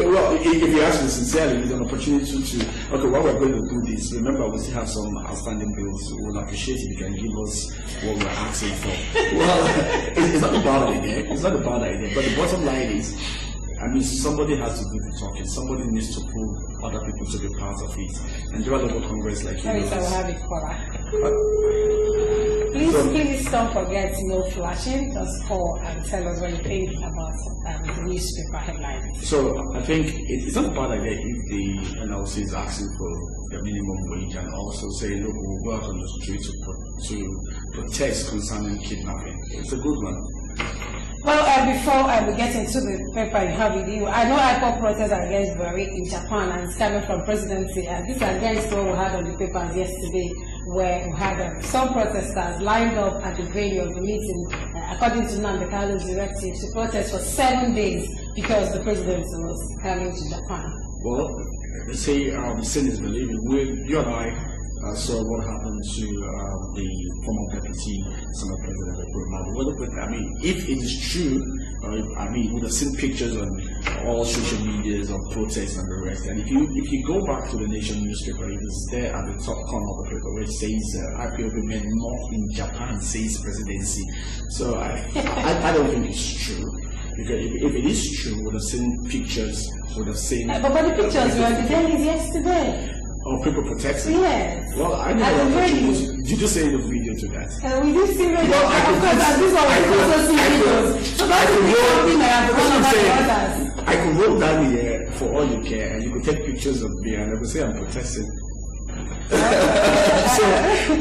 Well, if you ask me sincerely, it's an opportunity to, okay, while we're going to do this, remember we still have some outstanding bills. We'll appreciate if you can give us what we're asking for. Well, it's not a bad idea. It's not a bad idea. But the bottom line is, I mean, somebody has to do the talking. Somebody needs to pull other people to be part of it. And there are local Congress like you. Please don't forget no flashing. Just call and tell us what you think about the newspaper headlines. So I think it's not a bad idea if the NLC is asking for the minimum wage and also say, look, we'll go out on the street to protest concerning kidnapping. It's a good one. Well, before we get into the paper you have with you, I know IPOP protests against Buhari in Japan and it's coming from presidency. This is against what we had on the papers yesterday where we had some protesters lined up at the venue of the meeting, according to Nnamdi Kanu's directive, to protest for 7 days because the president was coming to Japan. Well, they say sin is believing. You and I saw what happened to the former deputy Senate President Abia. I mean, if it is true, I mean, we would have seen pictures on all social medias of protests and the rest. And if you go back to the Nation newspaper, it is there at the top corner of the paper where it says IPOB men not in Japan says presidency. So I don't think it's true. Because if it is true, we would have seen pictures, would have seen. But the pictures were the days yesterday. Oh, people protecting? Yes. Well, I never did you say the video to that? We did see videos. Well, of course, and this one we also see videos. So that's something I have done about the others. I could roll down here for all you care, and you could take pictures of me, and I could say I'm protesting.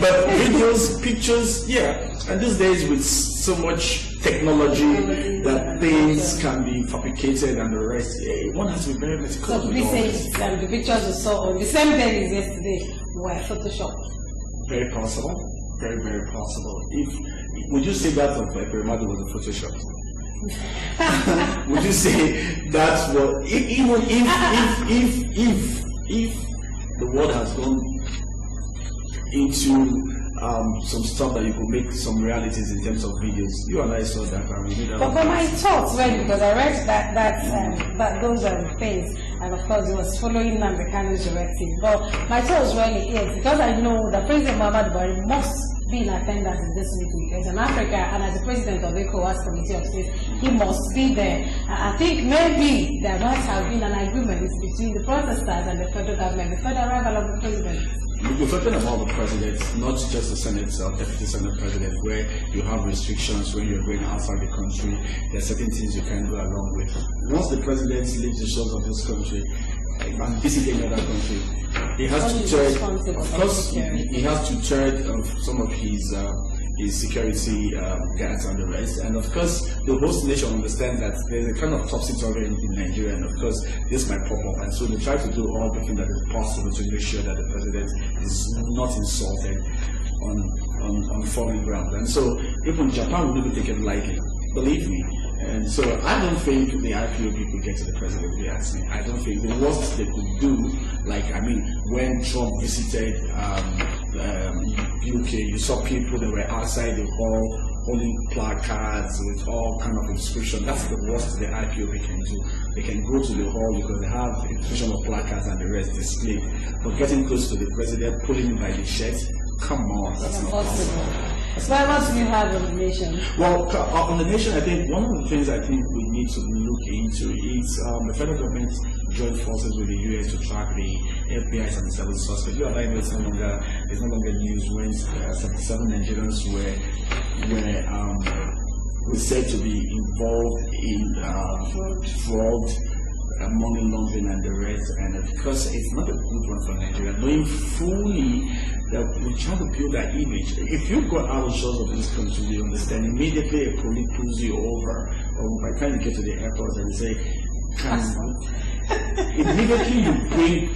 But videos, pictures, yeah. And these days with so much technology that things can be fabricated and the rest, one has to be very meticulous. So we say that the pictures we saw on the same day as yesterday were photoshopped. Very possible. Very, very possible. Would you say that of Eperemadu was a Photoshop? Would you say that's what even if the world has gone into some stuff that you could make some realities in terms of videos. You and I saw that, and we did that. But my thoughts, right? Because I read that those things, and of course, it was following Nnamdi Kanu's directive. But my thoughts really is because I know that President Muhammadu Buhari must be in attendance in this meeting because in Africa, and as the president of ECOWAS Committee of States, he must be there. I think maybe there must have been an agreement between the protesters and the federal government before the arrival of the president. You're talking about the president, not just the Senate or Deputy Senate President, where you have restrictions when you're going outside the country. There are certain things you can go along with. Once the president leaves the shores of this country and visiting another country, he has to turn. Of course, he has to turn some of his security guards and the rest. And of course, the host nation understands that there's a kind of topsy-turvy in Nigeria, and of course, this might pop up. And so they try to do all the things that is possible to make sure that the president is not insulted on foreign ground. And so even Japan will not be taken lightly, believe me. And so I don't think the IPOB could get to the president, if you ask me. I don't think the worst they could do, when Trump visited UK, you saw people that were outside the hall holding placards with all kind of inscription. That's the worst the IPOB can do. They can go to the hall because they have inscription of placards and the rest displayed. But getting close to the president, pulling him by the shirt, come on, that's not possible. So what do you have on the nation? Well, on the nation, I think one of the things I think we need to look into is the federal government joined forces with the US to track the FBI's and the 7 suspects. You and I know it's no longer news when 77 Nigerians were said to be involved in fraud, money laundering and the rest, and because it's not a good one for Nigeria, knowing fully that we're trying to build that image. If you go out of the shores of this country, you understand immediately a police pulls you over, or by the time you get to the airport and say, immediately you bring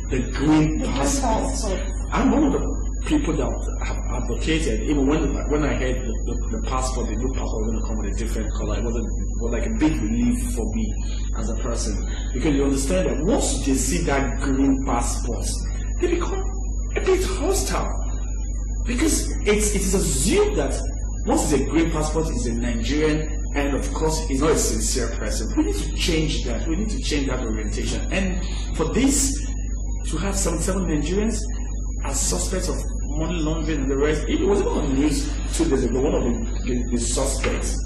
the green passport. I'm one of the people that have advocated, even when I heard the passport, the new passport was going to come with a different color, it was like a big relief for me as a person. Because you understand that once they see that green passport, they become a bit hostile. Because it is assumed that once it's a green passport, it's a Nigerian, and of course, he's not a sincere person. We need to change that. We need to change that orientation. And for this, to have 77 Nigerians as suspects of money laundering and the rest, it was even on the news 2 days ago. One of the suspects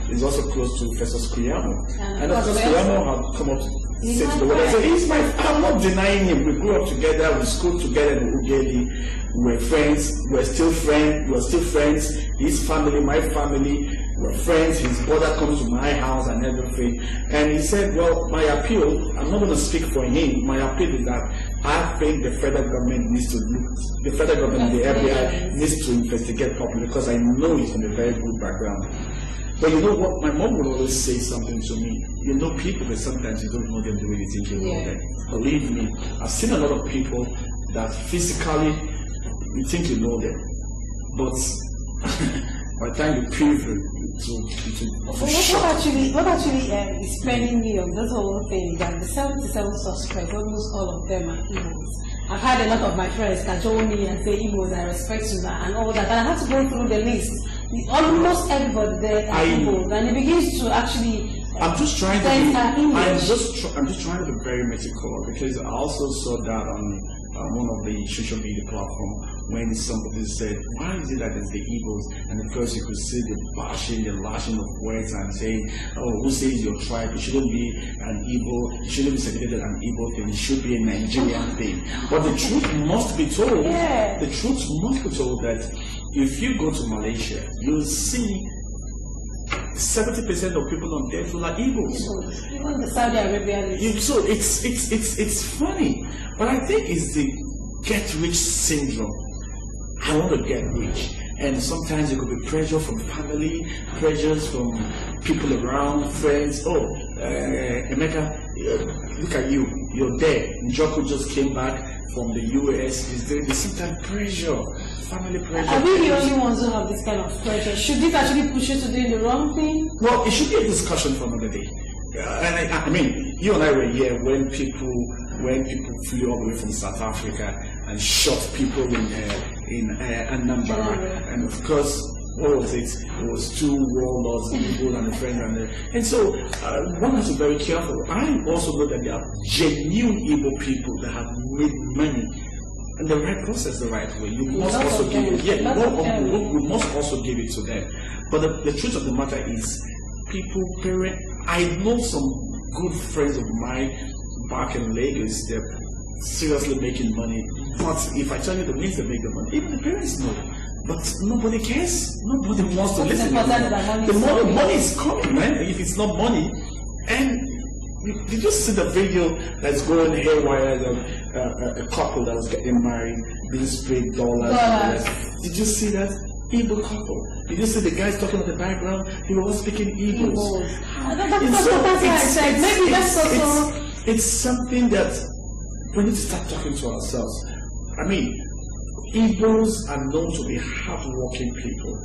is also close to Festus Kuyamo. And of course, Kuyamo had come up to say to the world, so he's I'm not denying him. We grew up together, we schooled together in Ugeli, we're friends, we're still friends. His family, my family, we're friends. His brother comes to my house and everything. And he said, well, my appeal, I'm not going to speak for him. My appeal is that I think the federal government needs to the FBI needs to investigate properly, because I know he's from a very good background. But you know what? My mom would always say something to me. You know people that sometimes you don't know them the way you think you know them. Believe me, I've seen a lot of people that physically you think you know them, but by the time you prove it, what actually is spreading me on this whole thing that the 77 suspects, almost all of them are Igbos. I've had a lot of my friends cajole me and say Igbos, I respect you and all that, and I have to go through the list. Almost everybody there are Igbos, and it begins to actually. I'm just trying to be very meticulous, because I also saw that on one of the social media platforms when somebody said, why is it that it's the Igbos? And of course you could see the lashing of words and saying, oh, who says your tribe? It shouldn't be an Igbo, it shouldn't be segregated an Igbo thing, it should be a Nigerian thing. But the truth must be told, the truth must be told that if you go to Malaysia, you'll see 70% of people on death row are Igbos. Even the Saudi Arabian. So it's funny, but I think it's the get rich syndrome. I want to get rich, and sometimes it could be pressure from family, pressures from people around, friends. Oh, Emeka, look at you, you're there. Njoku just came back from the US. He's doing the same time pressure, family pressure. Are we the only ones who have this kind of pressure? Should this actually push you to doing the wrong thing? Well, it should be a discussion for another day. And I mean, you and I were here when people flew all the way from South Africa and shot people in Anambra, and of course, what was it? It was two warlords, Igbo and a friend, and so one has to be very careful. I also know that there are genuine Igbo people that have made money. And the right process, the right way. You must also give it. Yeah, we must also give it to them. But the truth of the matter is, I know some good friends of mine back in Lagos, they're seriously making money. But if I tell you the means they make the money, even the parents know. But nobody cares. Nobody wants to listen. The money is coming, man. If it's not money, and did you see the video that's going haywire? A couple that was getting married, being sprayed dollars. Did you see that? Igbo couple. Did you see the guys talking in the background? They were all speaking Igbos. It's something that we need to start talking to ourselves. I mean, Igbos are known to be hardworking people.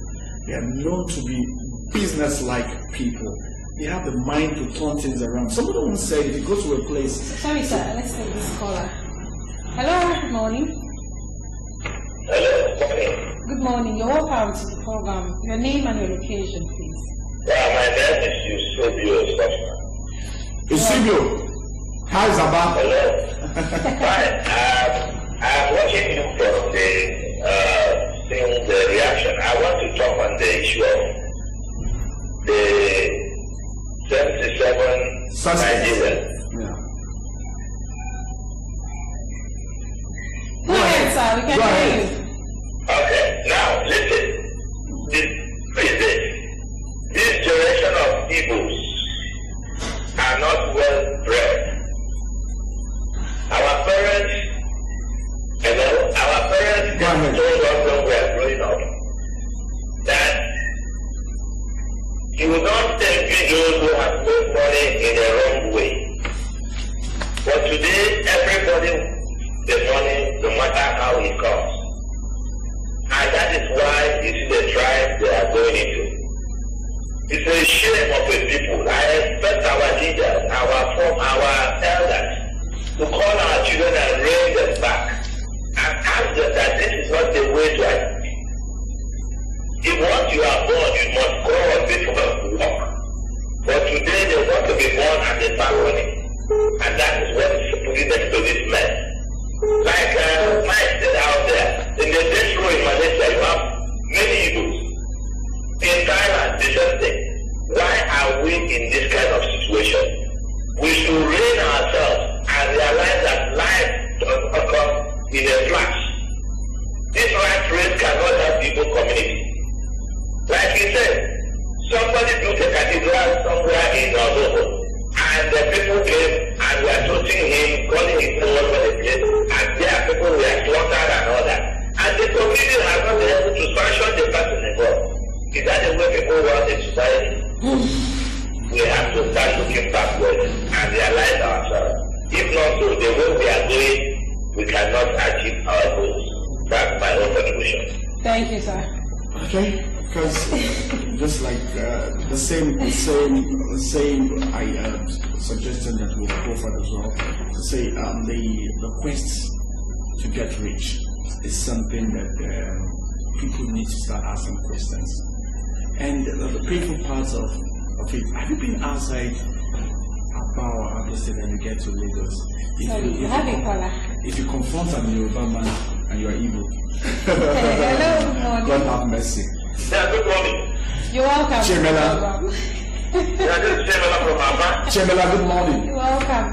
They are known to be business-like people. They have the mind to turn things around. Somebody once said, if you go to a place... Sorry, sir. Let's take this caller. Hello, good morning. Hello, good morning. Good morning. You're welcome to the program. Your name and your location, please. Yeah, my name is Eusebio. Eusebio, how is Abba? Hello. Fine. I'm watching you from seeing the reaction. I want to talk on the issue of the 77 Nigerians. Yeah. Go ahead, sir. We can hear you. Okay, now listen. This generation of Igbos are not well bred. Our parents told us when we were growing up that you will not envy those who have made money in a wrong way. But today, everybody, the money, no matter how it comes. And that is why you see the tribe they are going into. It's a shame of a people. I expect our leaders, our elders, to call our children and raise them back and ask them that this is not the way to act. If once you are born, you must grow up before you walk. But today they want to be born and they start running. And that is what is putting them to this mess. Like Mike said out there, in the death row in Malaysia, you have many Igbos. In Thailand, the same thing. Why are we in this kind of situation? We should rein ourselves and realize that life does not come in a flash. This rat race cannot have people community. Like he said, somebody built a cathedral somewhere in Ozobo, and the people came and were toasting him, calling him no one for the place, and there people were slaughtered and all that. And the community has not been able to sanction the person involved. Is that the way people want in society? We have to start looking backwards and realize ourselves. If not so, the way we are going, we cannot achieve our goals. That's my own contribution. Thank you, sir. Okay, because just like the same suggestion that we'll go for as well. To say the quest to get rich is something that people need to start asking questions. And the painful parts of it. Have you been outside Abia State and you get to Lagos? If you confront an Yoruba man and you are evil, Hello, God have mercy. Yeah, good morning. You're welcome. Chemela. Yeah, this is Chemela from Abba. Chemela, good morning. You're welcome.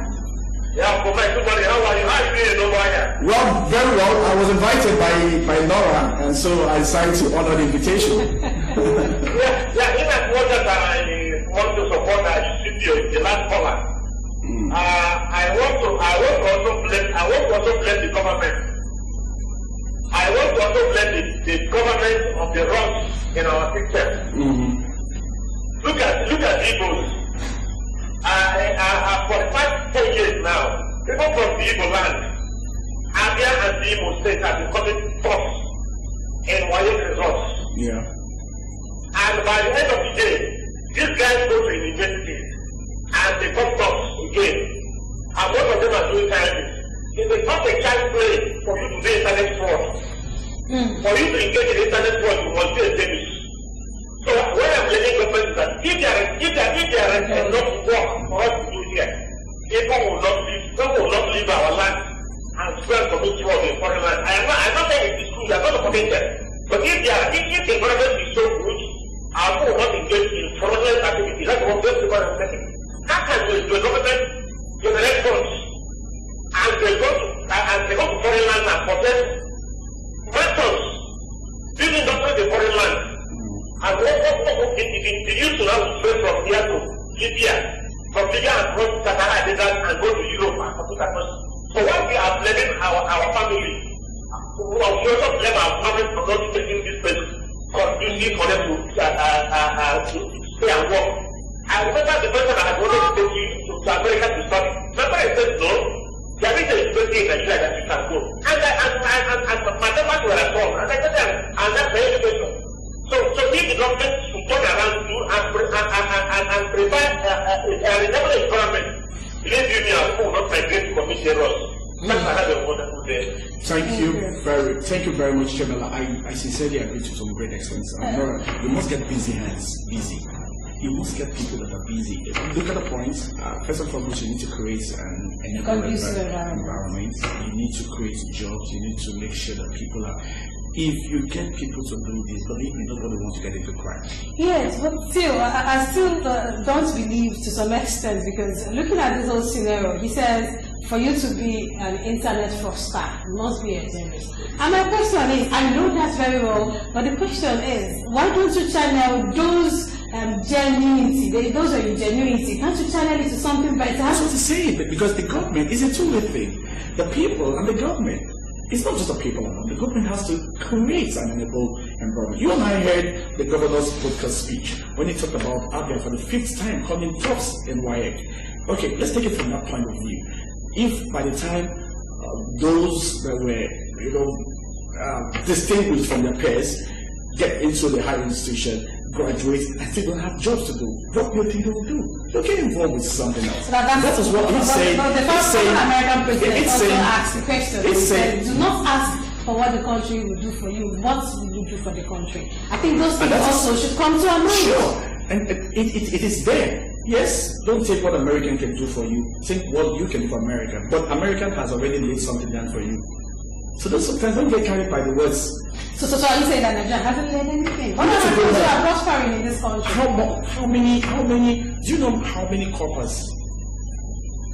Yeah, good morning. How are you? How are you doing over here? Well, very well. I was invited by Nora, and so I decided to honor the invitation. Yeah, in as much as I want to support the last caller, I want to also blame the government. I want to also blame the government of the wrongs in our system. Look at Igbos. For the past 10 years now, people from the Igbo land, Abia and the Imo State have been coming first in WAEC results. Yeah. And by the end of the day, these guys go to universities and they come first again. And most of them are doing sciences. It's not a child play for you to do internet fraud. For you to engage in internet fraud, you must be a genius. So what I'm blaming government is that if there is enough work for us to do here, people will not leave our land and spread commit fraud in foreign land. I'm not saying it is true, I'm not supporting them. But if the environment is so good, our people will not engage in fraudulent activity. That's what most people are saying. How can the government generate funds and they go to foreign land and possess methods, building doctors in foreign land? And what it used to have to trade from here to Libya, from Libya and cross Sahara Desert and go to Europe and complete across. So once we are blaming our family, we also blame our government for not making this place conducive for them to stay and work. I remember the person I had wanted to take you to America to study. Remember I said no, there is a university in Nigeria that you can go. And my members were at home, and I said them, and that's the education. So if the government should turn around to and provide a renewable environment, believe you me, I will not migrate to commit errors. That's another wonderful day. Thank you very much, Chemela. I sincerely agree to some great extent. Nora, you must get busy hands, busy. You must get people that are busy. Look at the points. First and foremost, you need to create an environment. You need to create jobs. You need to make sure that people are. If you get people to do this, believe me, nobody wants to get into crime. Yes, but still, I still don't believe to some extent, because looking at this whole scenario, he says for you to be an internet fraudster, you must be a journalist. And my question is, I know that's very well, but the question is, why don't you channel those genuinity? Those are your genuinity. Can't you channel it to something better? That's what to say, because the government is a two-way thing. The people and the government. It's not just the people alone. The government has to create an enable environment. You and I heard the governor's podcast speech when he talked about Abia for the 5th time, calling tops in WAEC. Okay, let's take it from that point of view. If by the time those that were, distinguished from their peers get into the higher institution, graduate, and still don't have jobs to do, what do you think they will do? They'll get involved with something else. So that is what he's saying. But the first American president also asked the question. He said, do not ask for what the country will do for you. What will you do for the country? I think those things also should come to our mind. Sure. And it is there. Yes, don't take what American can do for you. Think what you can do for America. But American has already laid something down for you. So sometimes don't get carried by the words. So are you saying that Nigeria hasn't learned anything? What other countries are prospering in this country? How many, do you know how many corpers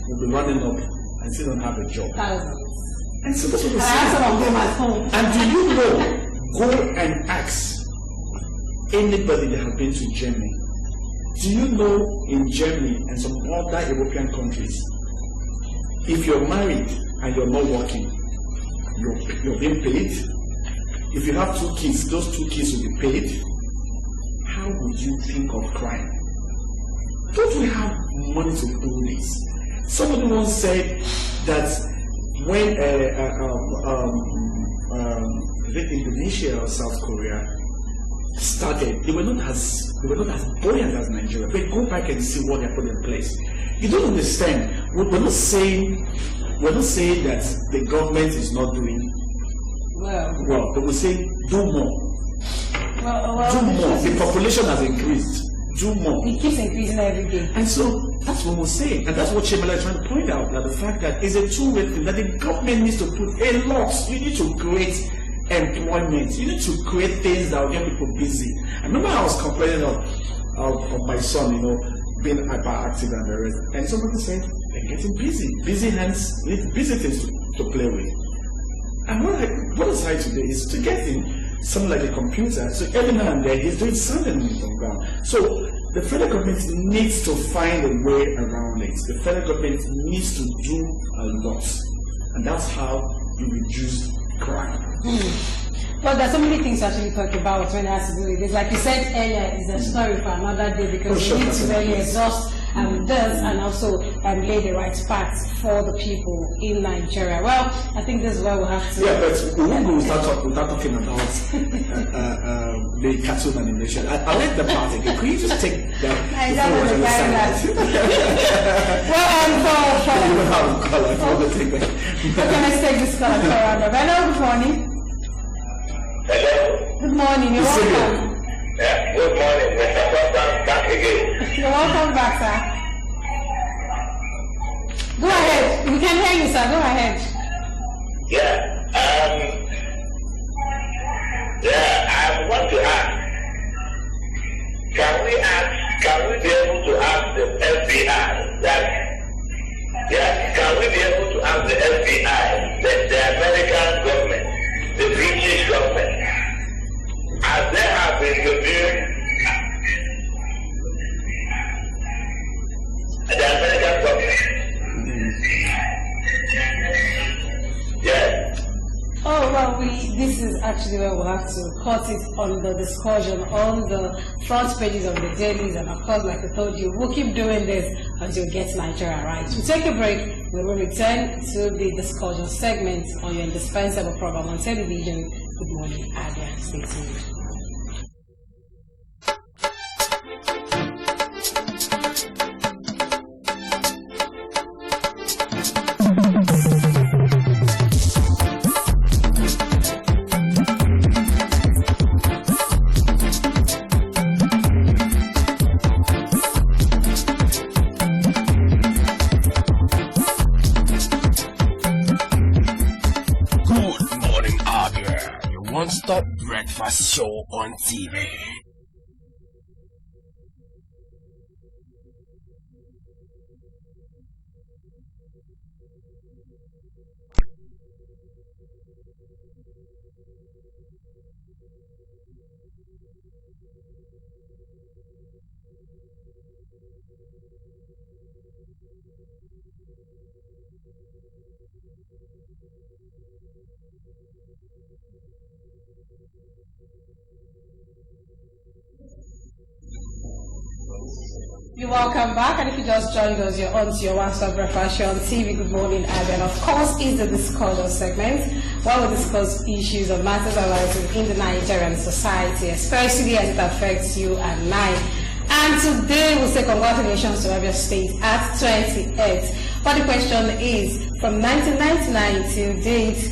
will be running up and still don't have a job? Thousands. And so that's what we're saying. I have some of them at home. And do you know, go and ask anybody that has been to Germany. Do you know in Germany and some other European countries, if you're married and you're not working, you're being paid? If you have 2 kids, those 2 kids will be paid. How would you think of crime? Don't we have money to do this? Somebody once said that when Indonesia or South Korea started, they were not as buoyant as Nigeria. But go back and see what they put in place. You don't understand. We're not saying that the government is not doing well, but we're saying do more. Do more. The population has increased. Do more. It keeps increasing every day. And so that's what we're saying. And that's what Chemala is trying to point out, that the fact that it's a two-way thing, that the government needs to put a lot. You need to create employment. You need to create things that will get people busy. I remember I was complaining of my son, being hyperactive and the rest. And somebody said, they're getting busy. Busy hands need busy things to play with. And what I decided to do is to get him something like a computer. So every now and then he's doing something on the ground. So the federal government needs to find a way around it. The federal government needs to do a lot. And that's how you reduce crime. Well, there's so many things to actually talk about when it has to do with this. Like you said earlier, it's a story for another day because we need to really exhaust this and also lay the right path for the people in Nigeria. Well, I think this is where we'll have to... Yeah, but we won't go without talking about the cartoon animation. I like the part again. Could you just take that? I don't know that. Well, you don't have a color. Okay, let's take this color for a round. Hello, good morning. Hello. Good morning, you're welcome. Yeah, good morning, Mr. Sultan, back again. You're welcome back, sir. Go ahead. We can hear you, sir. Go ahead. Yeah. I want to ask. Can we be able to ask the FBI that? Yeah. Can we be able to ask the FBI, the American government, the British government, as they have been reviewing the American government? Yes. Oh, well, this is actually where we'll have to cut it on the discussion on the front pages of the dailies. And of course, like I told you, we'll keep doing this until we get to Nigeria right. We'll take a break. We will return to the discussion segment on your indispensable program on television. Good morning, Abia. Stay tuned. One-stop breakfast show on TV. You're welcome back, and if you just joined us, you're on to your one-stop breakfast show on TV. Good morning, Abia. And of course, is the discussion segment where we discuss issues and matters arising in the Nigerian society, especially as it affects you and I. And today we'll say congratulations to Abia State at 28. But the question is, from 1999 till date,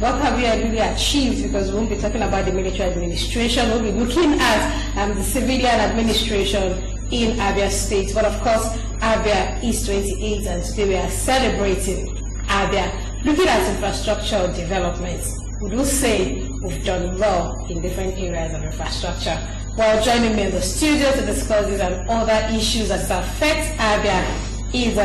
what have you really achieved? Because we won't be talking about the military administration, we'll be looking at the civilian administration in Abia State. But of course, Abia is 28, and today we are celebrating Abia. Looking at infrastructure development, we do say we've done well in different areas of infrastructure. While joining me in the studio to discuss this and other issues that affect Abia is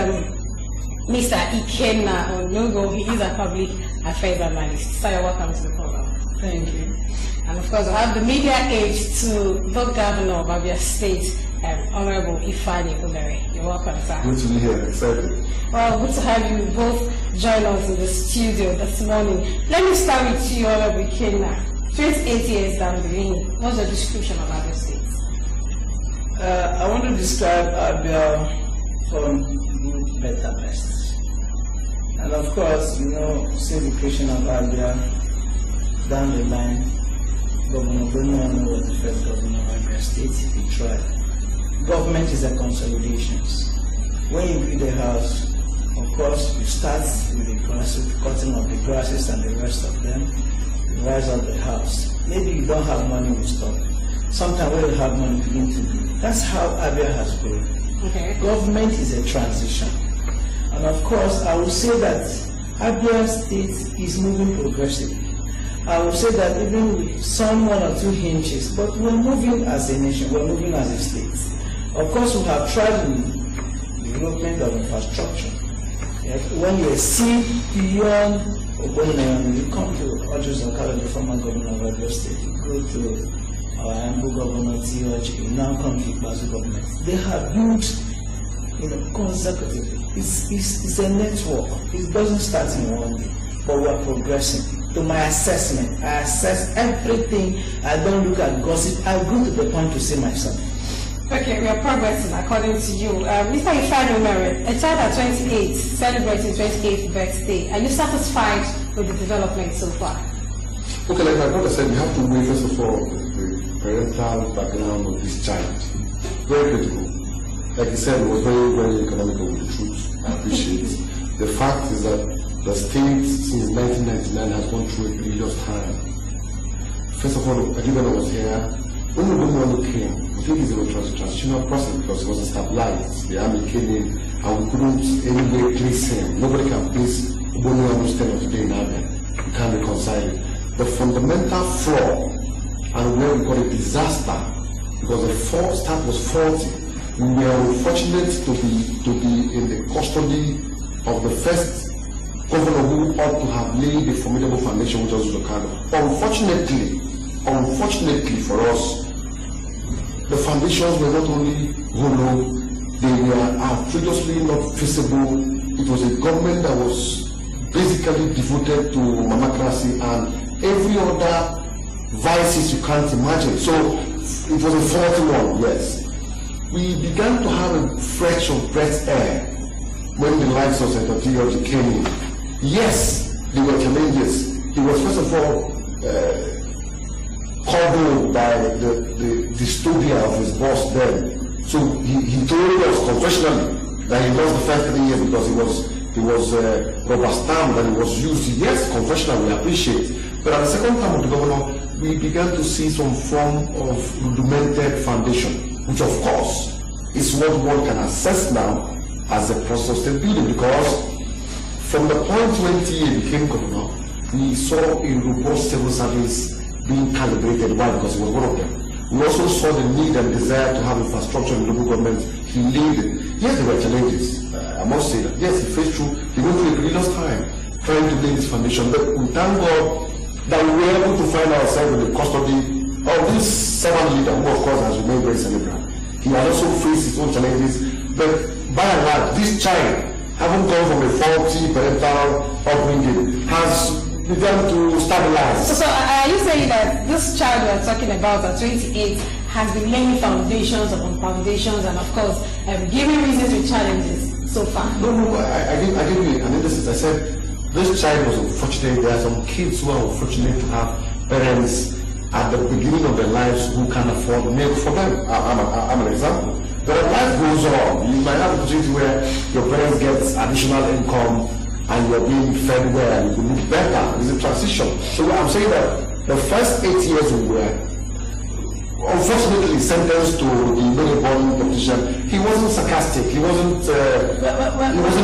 Mr. Ikenna Onugo. He is a public affairs analyst. So you're welcome to the program. Thank you. And of course, I have the media aide to the governor of Abia State, Honorable Ifani Umere. You're welcome, sir. Good to be here. Excited. Well, good to have you both join us in the studio this morning. Let me start with you, Honorable Ikenna. 28 years down the lane, what's the description of Abia State? I want to describe Abia from good, better, best. And of course, since the creation of Abia, down the line, Governor Bruno was the first governor of Abia State. He tried. Government is a consolidation. When you build a house, of course, you start with the grasses, cutting of the grasses and the rest of them. You rise up the house. Maybe you don't have money, you stop. Sometimes when you have money, you begin to do. That's how Abia has grown. Okay. Government is a transition. And of course, I will say that Abia State is moving progressively. I will say that even with some 1 or 2 hinges, but we're moving as a nation, we're moving as a state. Of course, we have tried in development of infrastructure. When you see beyond Ogbonna, you come to Odjus Okada, the former governor of Abia State, you go to our Ambu governor, TOG, you now come to Ibazu government. They have built consecutively. It's a network. It doesn't start in one day, but we are progressing. To my assessment, I assess everything. I don't look at gossip. I go to the point to see myself. Okay, we are progressing according to you. Mr. Ifeanyi, a child at 28 celebrating 28th birthday. Are you satisfied with the development so far? Okay, like my brother said, we have to weigh first of all the parental background of this child. Very critical. Like he said, it was very, very economical with the truth. I appreciate it. The fact is that the state since 1999 has gone through a perilous time. First of all, Adibana was here. When the government came, I think it was a transitional process because it wasn't stabilized. The army came in and we couldn't anyway place him. Nobody can place Ogbonna stand of today in Abia. You can't reconcile it. The fundamental flaw and where we got a disaster because the start was faulty. We were unfortunate to be in the custody of the first governor who ought to have laid a formidable foundation, which was Okada. Unfortunately for us, the foundations were not only hollow, they were outrageously not feasible. It was a government that was basically devoted to mamacracy and every other vices you can't imagine. So it was a faulty one, yes. We began to have a fresh of breath air when the likes of Senator T.O.G. came in. Yes, there were challenges. He was first of all coddled by the dystonia of his boss then. So he told us confessionally that he lost the first 3 years because he was rubber stamped and he was used. Yes, confessionally, we appreciate. But at the second time of the governor, we began to see some form of rudimented foundation, which of course is what one can assess now as a process of state building, because from the point when TA became governor, we saw a robust civil service being calibrated. Why? Because he was one of them. We also saw the need and desire to have infrastructure in local government. He laid it. Yes, there were challenges. I must say that. Yes, he faced through. He went through a perilous time trying to lay this foundation. But we thank God that we were able to find ourselves in the custody of this servant leader, who of course has remained very cerebral. He has also faced his own challenges. But by and large, this child, having gone from a faulty parental upbringing, has begun to stabilize. So are you saying that this child we're talking about at 28 has been laying foundations upon foundations and of course giving reasons with challenges so far? No, I give you an instance. I said this child was unfortunate. There are some kids who are unfortunate to have parents at the beginning of their lives who can afford milk for them. I'm an example. But as life goes on, you might have a situation where your parents get additional income and you're being fed well and you can look better. It's a transition. So I'm saying that the first 8 years we were unfortunately sentenced to the newly-born politician. He wasn't sarcastic. He wasn't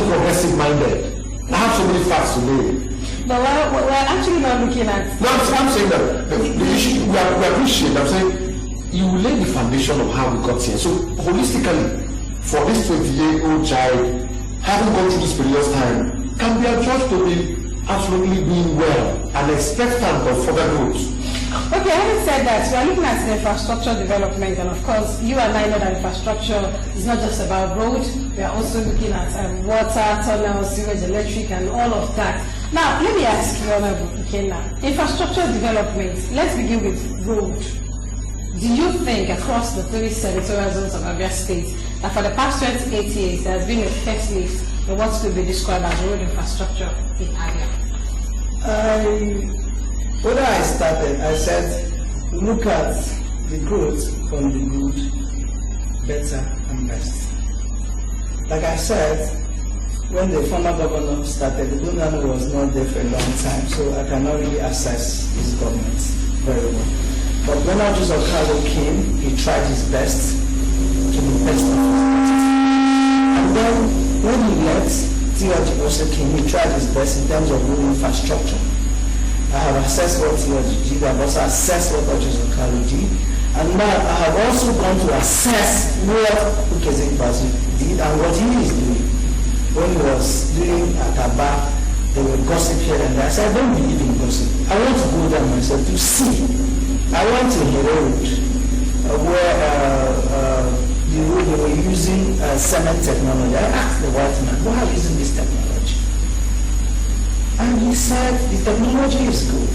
progressive minded. I have so many facts today. But we're actually not looking at. No, I'm saying that the issue we appreciate. I'm saying you lay the foundation of how we got here. So holistically, for this 28-year-old child, having gone through this perilous time, can be adjudged to be absolutely doing well and expectant of further growth. Okay, having said that, we are looking at the infrastructure development, and of course, you and I know that infrastructure is not just about road. We are also looking at water, tunnels, sewage, electric, and all of that. Now, let me ask you, Honorable Ikenna, infrastructure development. Let's begin with road. Do you think across the 3 senatorial zones of Abia State that for the past 28 years there has been a first lift in what could be described as road infrastructure in Abia? When I started, I said, look at the growth from the good, better, and best. Like I said, when the former governor started, the governor was not there for a long time, so I cannot really assess his government very well. But when August Okalo came, he tried his best to the best of his best. And then when he left, Theology also came, he tried his best in terms of road infrastructure. I have assessed what Theology did, I have also assessed what August Okalo did, and now I have also gone to assess what Ukezin Basu did and what he is doing. When he was doing at Abia, they were gossip here and there. I said, I don't believe in gossip. I want to go there myself to see. I went to the road where they were using cement technology. I asked the white man, why are you using this technology? And he said, the technology is good,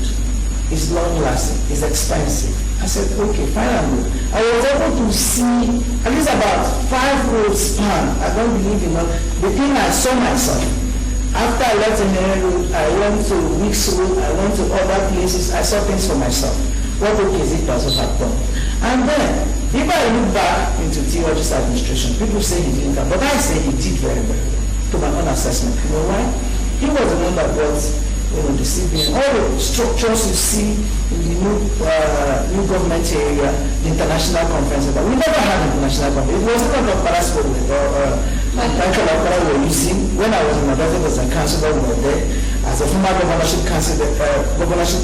it's long-lasting, it's expensive. I said, okay, fine and good. I was able to see at least about 5 road span. I don't believe in that. The thing I saw myself. After I left the road, I went to Weeks Road, I went to other places, I saw things for myself. What OKZ doesn't have done. And then, if I look back into Theology's administration, people say he didn't have, but I say he did very, very well, to my own assessment. You know why? He was the one that brought the CBN, all the structures you see in the new government area, the international conference. We never had an international conference. It was not a Paras or were using. When I was in Abia as a councillor, we were there. As a former governorship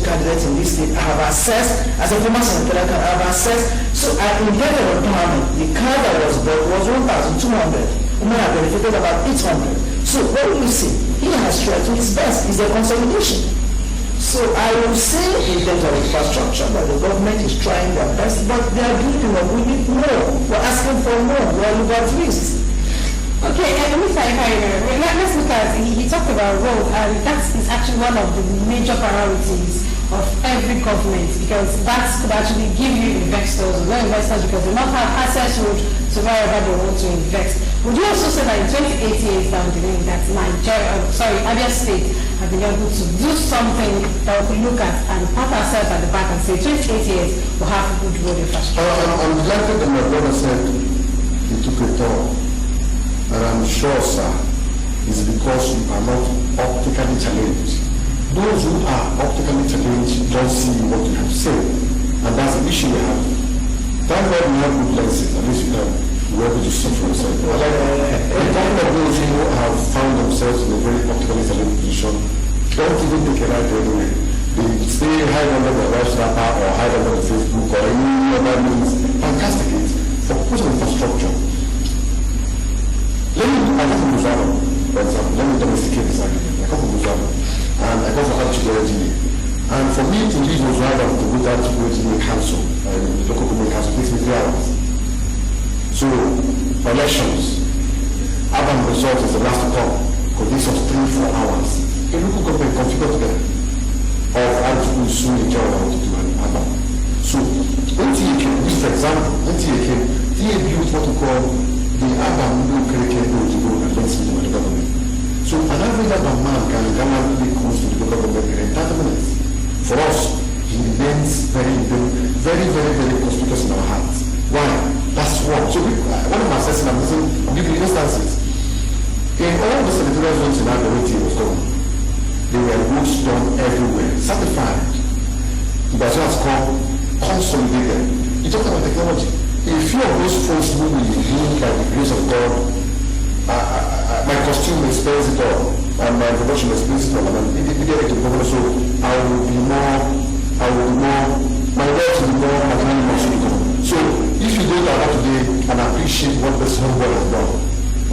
candidate in this state, I have assessed, as a former senatorial candidate, I have assessed. So I inherited a requirement. The car that was bought was 1,200. And I benefited about 800. So what do you see? He has tried to his best. It's a consolidation. So I will say in terms of infrastructure that the government is trying their best, but they are doing what we need more. We're asking for more. We're overreached. Okay, and let's look at, he talked about road, and that is actually one of the major priorities of every government, because that could actually give you investors, because they not have access road to wherever they want to invest. Would you also say that in 28 years down the lane that Abia State have been able to do something that we could look at and pat ourselves at the back and say 28 years we'll have good road infrastructure? I'm delighted that my brother said he took a tour. And I'm sure, sir, it's because you are not optically challenged. Those who are optically challenged don't see what you have said. And that's the issue we have. Thank God we have good lenses, at least we are able to see for yourself. The time of those who have found themselves in a very optically challenged position don't even take a right anyway. They stay hide under the web snapper or hide under the Facebook or any other means. Fantastic it for putting infrastructure. I come from Luzano, for example. Let me domesticate this argument. I come from Luzano, and I come from Antiquity. And for me to leave Luzano to go down to the council, the local government council, takes me 3 hours. So, elections, Abia result is the last to come, because this was 3-4 hours. A local government configured together of Antiquity, Suni, Java, to do Abia. So, NTAK, for example, NTAK, they built what we call the Abia Mudu Kereke Ojibo against the government. So an average Abia man can really close to the government in 30 minutes. For us, he remains very, very, very, very conspicuous in our hearts. Why? That's one. So one of my assessing, I'm giving you instances. In all the senatorial zones in Abia where he was going, there were roads done everywhere, certified. The Brazil has come consolidated. You talk about technology. A few of those folks who will be by the grace of God, my costume explains it all, and my production explains it all, and immediately to the governor, so I will be more, my words will be more magnanimous. So if you go to Abia today and appreciate what this homeboy has done,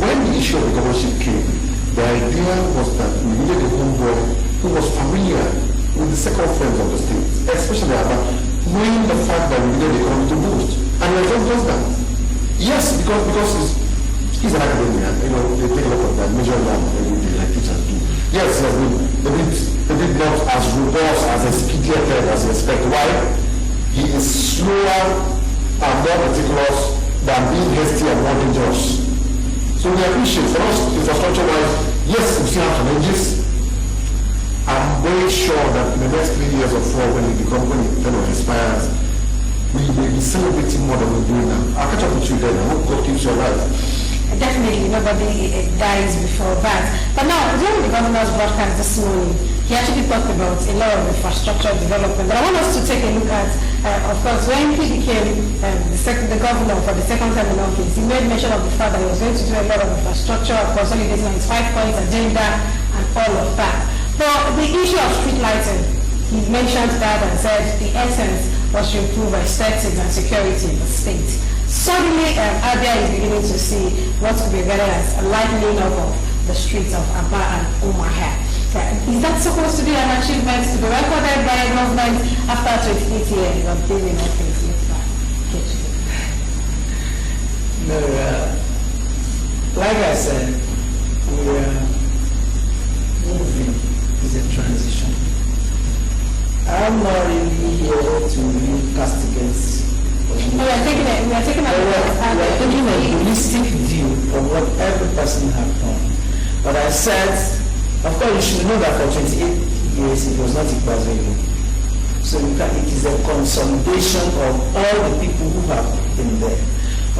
when the issue of the governorship came, the idea was that we needed a homeboy who was familiar with the circumference of the state, especially Abia, knowing the fact that we needed the economy to boost. And we just does that. Yes, because he's an academic, they take a lot of that major lab every day like teachers do. Yes, he has been a bit not as robust, as expedited as you expect. Why? He is slower and more meticulous than being hasty and more dangerous. So we appreciate, for us, infrastructure-wise, yes, we still have challenges. I'm very sure that in the next 3 years or 4, when it expires, we will be celebrating more than we're doing now. I'll catch up with you then. I hope God keeps you alive. Definitely, nobody dies before that. But now, during the governor's broadcast this morning, he actually talked about a lot of infrastructure development. But I want us to take a look at, of course, when he became the governor for the second time in office, he made mention of the fact that he was going to do a lot of infrastructure, consolidating on his 5-point agenda and all of that. But the issue of street lighting, he mentioned that and said the essence was to improve aesthetics and security in the state. Suddenly, Abia is beginning to see what could be regarded as a lightening up of the streets of Abia and Umuahia. Is that supposed to be an achievement to be recorded by a government after 28 years of being in office? No, like I said, we are moving is a transition. I'm not really here to castigate. We are taking a holistic view of what every person has done. But I said, of course, you should know that for 28 years it was not equal. So it is a consolidation of all the people who have been there.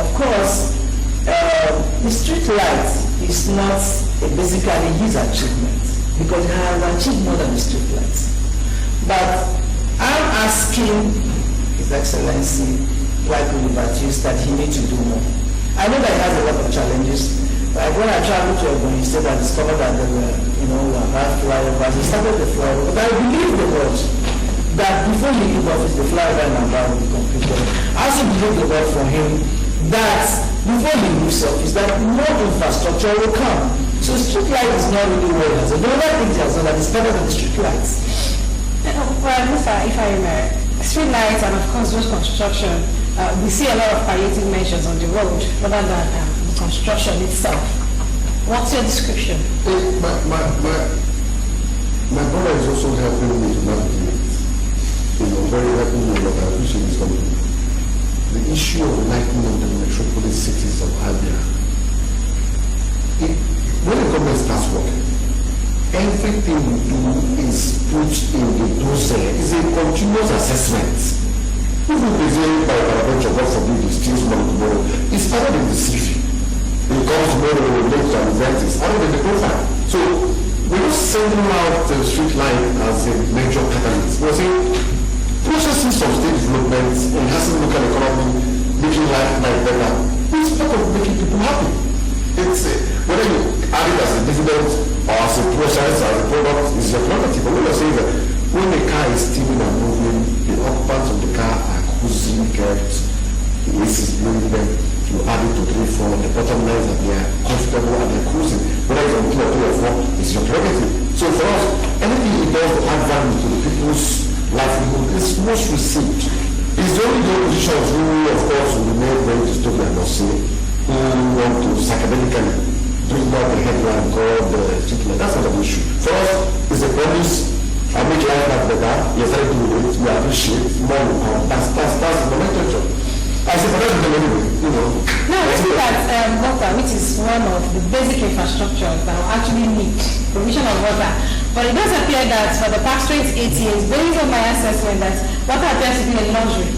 Of course, the street light is not basically his achievement, because he has achieved more than the street lights. But I'm asking His Excellency, White Liberties, that he needs to do more. I know that he has a lot of challenges. Like when I traveled to Ebony State, I discovered that there were, half flyovers. He started the flyover. But I believe the word that before he leave office, the flyover in Abia will be completed. I also believe the word for him that before he leaves office, that more infrastructure will come. So street light is not really what it has. The other thing he has done that is better than the street lights. Well, if I may, street lights and of course road construction, we see a lot of palliative measures on the road rather than the construction itself. What's your description? My brother is also helping me to navigate. Very helping me, but I appreciate this company. The issue of lightening of the metropolis cities of Abia. When the government starts working, everything we do is put in the dossier. It's a continuous assessment. If we present by a bunch of God forbid it steals money tomorrow, it's added in the CV. It comes tomorrow, we make an event, it's added in the profile. So we're not sending out the street line as a major catalyst. We're saying processing some state development, enhancing local economy, making life better. It's part of making people happy. It's whether you add it as a dividend or as a process, as a product, is your prerogative. But when you're saying that when the car is steaming and moving, the occupants of the car are cruising, kept, the AC is blowing them, you add it to 3, 4, the bottom line is that they are comfortable and they're cruising. Whether it's on 2 or 3 or 4, it's your prerogative. So for us, anything it does to add value to the people's livelihood is most received. It's only the oppositions who, of course, will remain very dystopian, I must say, who want to academically bring out the headline called the street light. That's not an issue. For us, it's a promise. I make life better. Yes, I do it. We appreciate more will come. That's the nomenclature. I say for that anyway, No, I think that water, which is one of the basic infrastructures that will actually need provision of water. But it does appear that for the past 28 years, based on my assessment, that water appears to be a luxury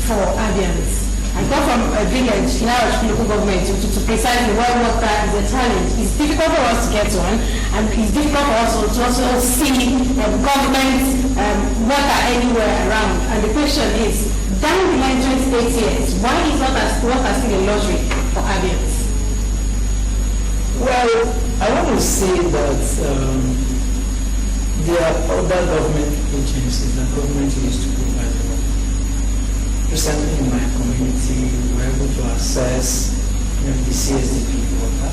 for Abians. I come from a village, large local government, to precisely where water is a challenge. It's difficult for us to get one, and it's difficult for us to also see government water anywhere around. And the question is, down the line 28 years, why is water still a luxury for Abians? Well, I want to say that there are other government agencies that government used to provide the water. Recently in my community, we were able to access the CSDP water.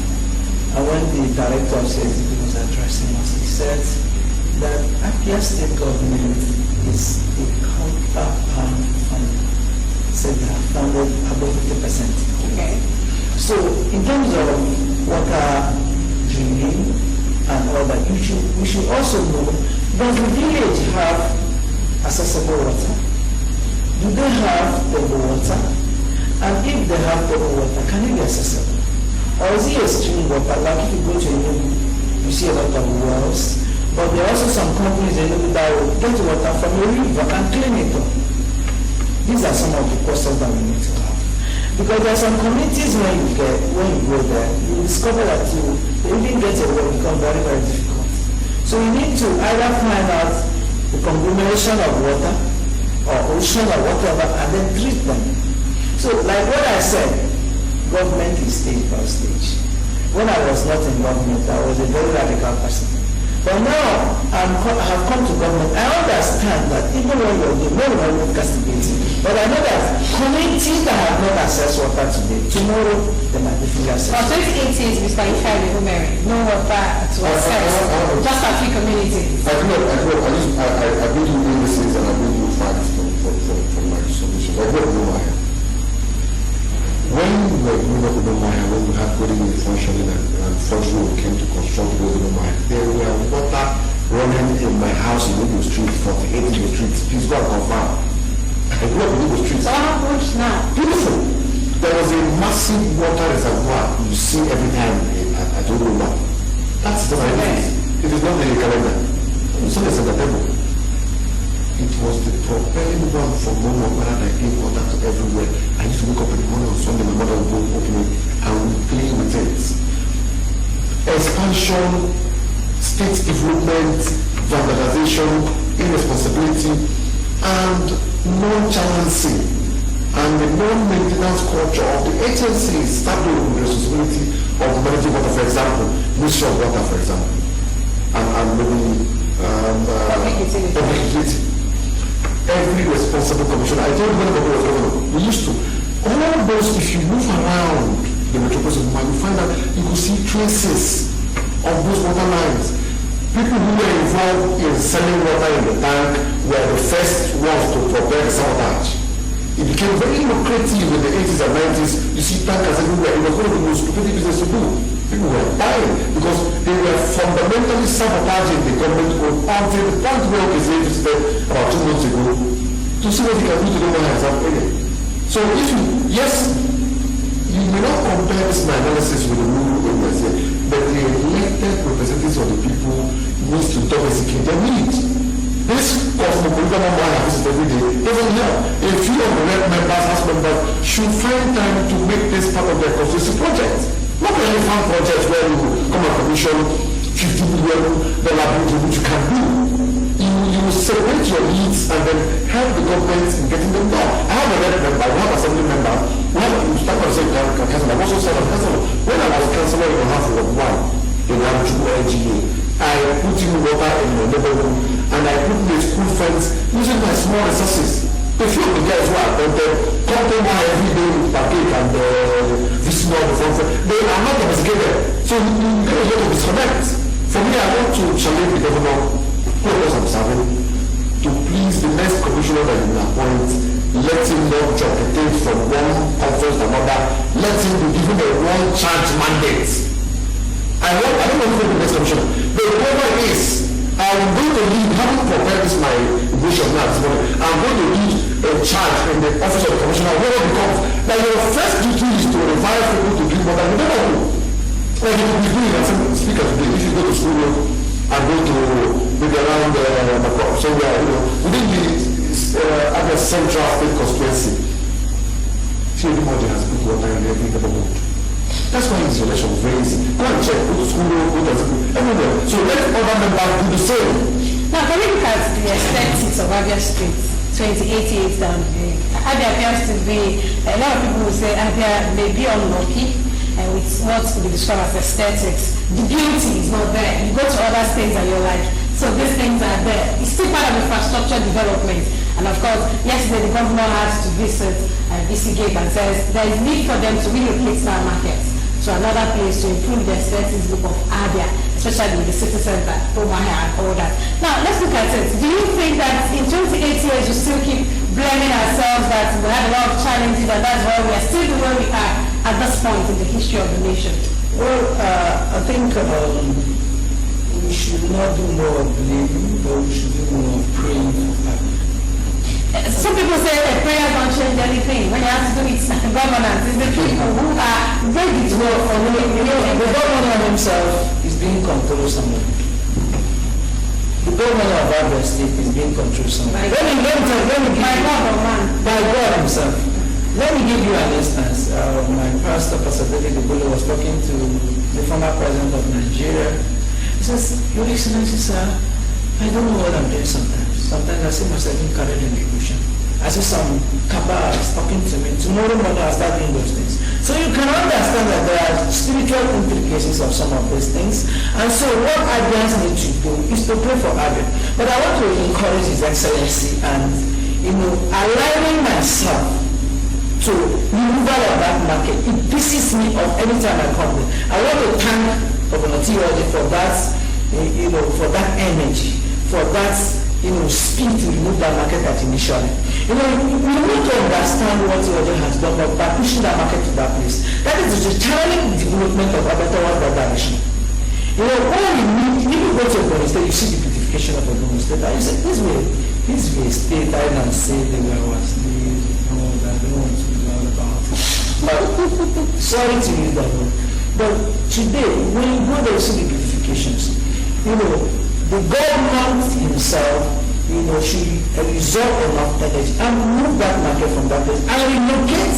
And when the director of CSDP was addressing us, he said that Abia state government is the counterpart fund. He said they have funded above 50%. Okay. So in terms of water drinking and all that, we should also know, does the village have accessible water? Do they have table water? And if they have table water, can it be accessible? Or is it a stream water? Like if you go to a room, you see a lot of wells, But there are also some companies that will get water from a river and clean it up. These are some of the questions that we need to have. Because there are some communities when you go there, you discover that even get a well become very, very difficult. So you need to either find out the conglomeration of water or ocean or whatever and then treat them. So like what I said, government is stage by stage. When I was not in government, I was a very radical person. But now I have come to government. I understand that even when you're doing no one castigating, but I know that communities that have not accessed water today, tomorrow they might be fully accessed. For 2018, Mr. Ifeanyi Umeri, no water to access, just a few communities. I've been to indices and I've been to facts for my solutions. I grew up in Maya. When we were growing up in Maya, when we had coding and functioning and Forge Road came to construct roads in Maya, there were water running in my house in Igbo Street, 48 Igbo Street. Please go and confirm. I grew up in Igbo Street. So how much now? Beautiful. There was a massive water reservoir you see every time at Odoma. That's the idea. It is not the calendar. It's not the table. It was the propelling one from Momo that gave water to everywhere. I used to wake up in the morning on Sunday, my mother would go open it and would play with it. Expansion, state development, vandalization, irresponsibility, and non-chalancy, and the non-maintenance culture of the agencies started with the responsibility of managing water, for example, Ministry of Water, for example, and maybe public utility. Every responsible commissioner, I told you when I was governor, we used to. All those, if you move around the metropolis of Mumbai, you find out you could see traces of those water lines. People who were involved in selling water in the tank were the first ones to prepare the sabotage. It became very lucrative in the 80s and 90s. You see tankers everywhere. It was one of the most lucrative business to do. People were dying because they were fundamentally sabotaging the government until the point where they visited about 2 months ago to see what you can do to the money as an area. So if you may not compare this my analysis with the rural areas here, but the elected representatives of the people needs to domesticate their needs. This cosmopolitan one I visit every day doesn't help. A few of the red members, house members should find time to make this part of their constituency project. Not only fund projects where you come and commission $50 million budget which you can do. You separate your needs and then help the government in getting them done. I have a red member, we have assembly members, we have a councillor, I've also served as councillor. When I was councillor in half of one in LGA, I put in water in the neighborhood and I put in the school funds using my small resources. A few of the guys who are appointed come to my every day with pancake and visit all the funds. They are not investigated. So you get a lot of disconnect. For me, I want to challenge the governor who was observing to please the next commissioner that you will appoint, let him not jockeyate from one conference to another, let him be given a one charge mandate. I don't want to be the next commissioner. But whoever it is, I'm going to lead, having prepared this my vision now this morning, I'm going to lead a charge in the office of the commissioner, whoever becomes, that your first duty is to revive people to drink water. You never know. Like you will be doing as a speaker today, if you go to school and go to maybe around somewhere, within the Abia Central State Constituency, everybody has good water in every neighborhood. That's why his election was very easy. Go and check, go to school, go to everywhere. So let other members do the same. Now, can we look at the aesthetics of Abia Street 2088 down here? Abia appears to be, a lot of people will say Abia may be unlucky with what could be described as aesthetics. The beauty is not there. You go to other states and you're like, so these things are there. It's still part of infrastructure development. And of course, yesterday the governor had to visit Gate and says there is need for them to relocate our markets to another place to improve the aesthetics look of Abia, especially the city center, Omaya and all that. Now, let's look at it. Do you think that in 28 years you still keep blaming ourselves that we had a lot of challenges and that's why we are still the way we are at this point in the history of the nation? Well, I think we should not do more of blaming, but we should do more of praying for Abia. Some people say that prayer don't change anything. When you have to do with governance, it's the people who are ready to work for the governor himself is being composed somewhere. governor of Abia State is being controlled somewhere. Let me give you, by God himself. Let me give you an instance. My pastor, Pastor David Ibolo, was talking to the former president of Nigeria. He says, Your Excellency, sir, I don't know what I'm doing sometimes. Sometimes I see myself being carried in the ocean. I see some cabal is talking to me. Tomorrow morning I'll start doing those things. So you can understand that there are spiritual implications of some of these things. And so what Abians need to do is to pray for Abia. But I want to encourage His Excellency and, aligning myself to removal of that market. It pisses me off any time I come there. I want to thank Governor Theology for that, for that energy, for that, speed to remove that market at initially. We need to understand what Theology has done by pushing that market to that place. That is the determining development of Abia towards that direction. All you need, if you go to Ogun State, you see the beautification of Ogun State. And you say, this way, state, I don't say they were what they don't want to be all about. But, sorry to use that word. But today, when you go there, you see the beautifications. The government himself, should resolve enough energy and move that market from that place and relocate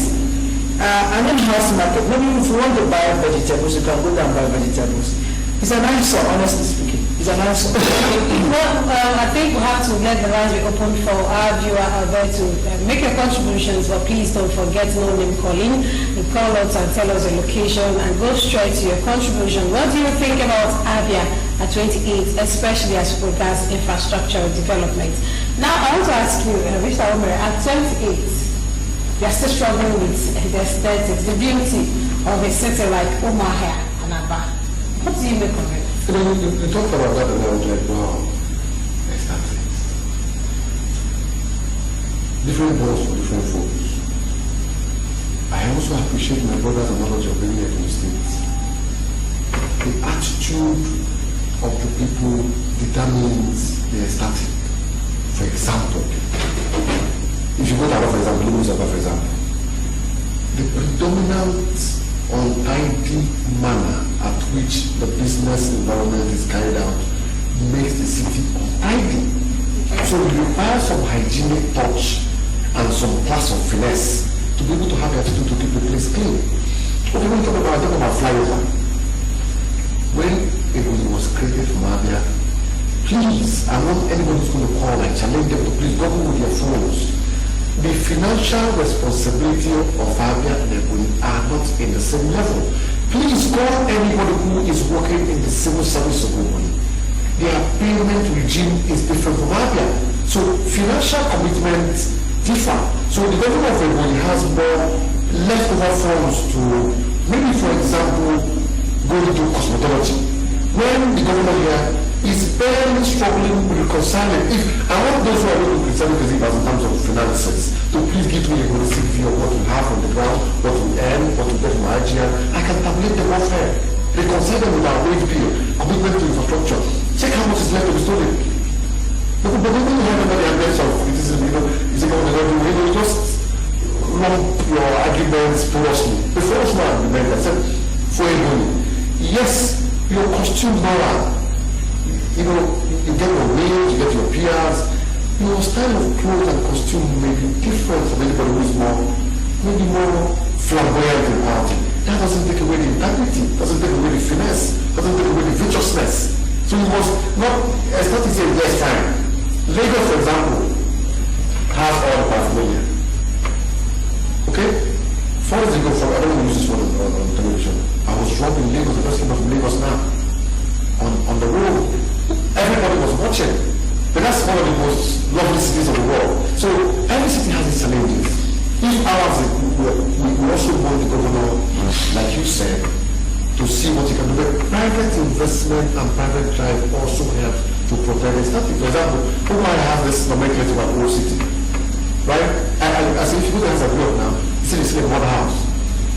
an in-house market. Maybe if you want to buy vegetables, you can go there and buy vegetables. It's an answer, honestly speaking. It's an answer. I think we have to let the lines be open for our viewer out there to make your contributions, but please don't forget no name calling. You call us and tell us your location and go straight to your contribution. What do you think about Abia at 28, especially as regards infrastructure development? Now, I want to ask you, Mr. Omer, at 28, you're still struggling with the aesthetics, the beauty of a city like Umuahia and Aba. What do you make of it? You talked about that and I was like, wow, exactly. Different goals for different folks. I also appreciate my brother's analogy of being here from the States. The attitude of the people determines the aesthetic. For example, if you go to Abba, for example, the predominant untidy manner at which the business environment is carried out makes the city untidy. So you require some hygienic touch and some class of finesse to be able to have the attitude to keep the place clean. Okay, when I talk about flyover. When it was created from Abia, please, I want anybody who's going to call and challenge them to please govern with your phones. The financial responsibility of Abia and Ebony are not in the same level. Please call anybody who is working in the civil service of Ebony. Their payment regime is different from Abia. So financial commitments differ. So the government of Ebony has more leftover funds to, maybe for example, go into cosmetology. When the governor here is barely struggling with reconciling. If I want those who are going to criticize in terms of finances to please give me a holistic view of what we have on the ground, what we earn, what we get from IGR, I can tabulate them all fair. Reconcile them with our wage bill, commitment to infrastructure. Check how much is left to be stolen. But when you have anybody address of criticism, is a government you just lump your arguments porously. The first one argument I said for Ebony, yes, your costume now. You get your wage, you get your peers. Your style of clothes and costume may be different from anybody who is maybe more flamboyant in party. That doesn't take away the integrity, doesn't take away the finesse, doesn't take away the virtuousness. So you must not, it's not to say, yes, fine. Lagos, for example, has all the paraphernalia. Okay? 4 years ago, I don't want to use this one on television. I was dropping Lagos, the first came from Lagos now, on the road. Everybody was watching. But that's one of the most lovely cities of the world. So every city has its challenges. If ours, we also want the governor, like you said, to see what he can do. But private investment and private drive also help to protect the city. For example, who might have this nomenclature about old city, right? As if you go to the world now, you see the one house.